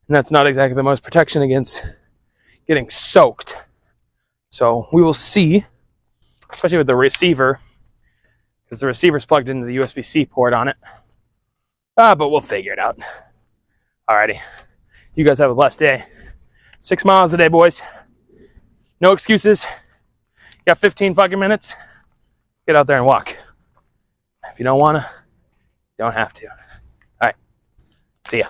And that's not exactly the most protection against getting soaked. So we will see. Especially with the receiver. Because the receiver's plugged into the USB-C port on it. But we'll figure it out. Alrighty. You guys have a blessed day. 6 miles a day, boys. No excuses. You got 15 fucking minutes. Get out there and walk. If you don't want to, you don't have to. All right. See ya.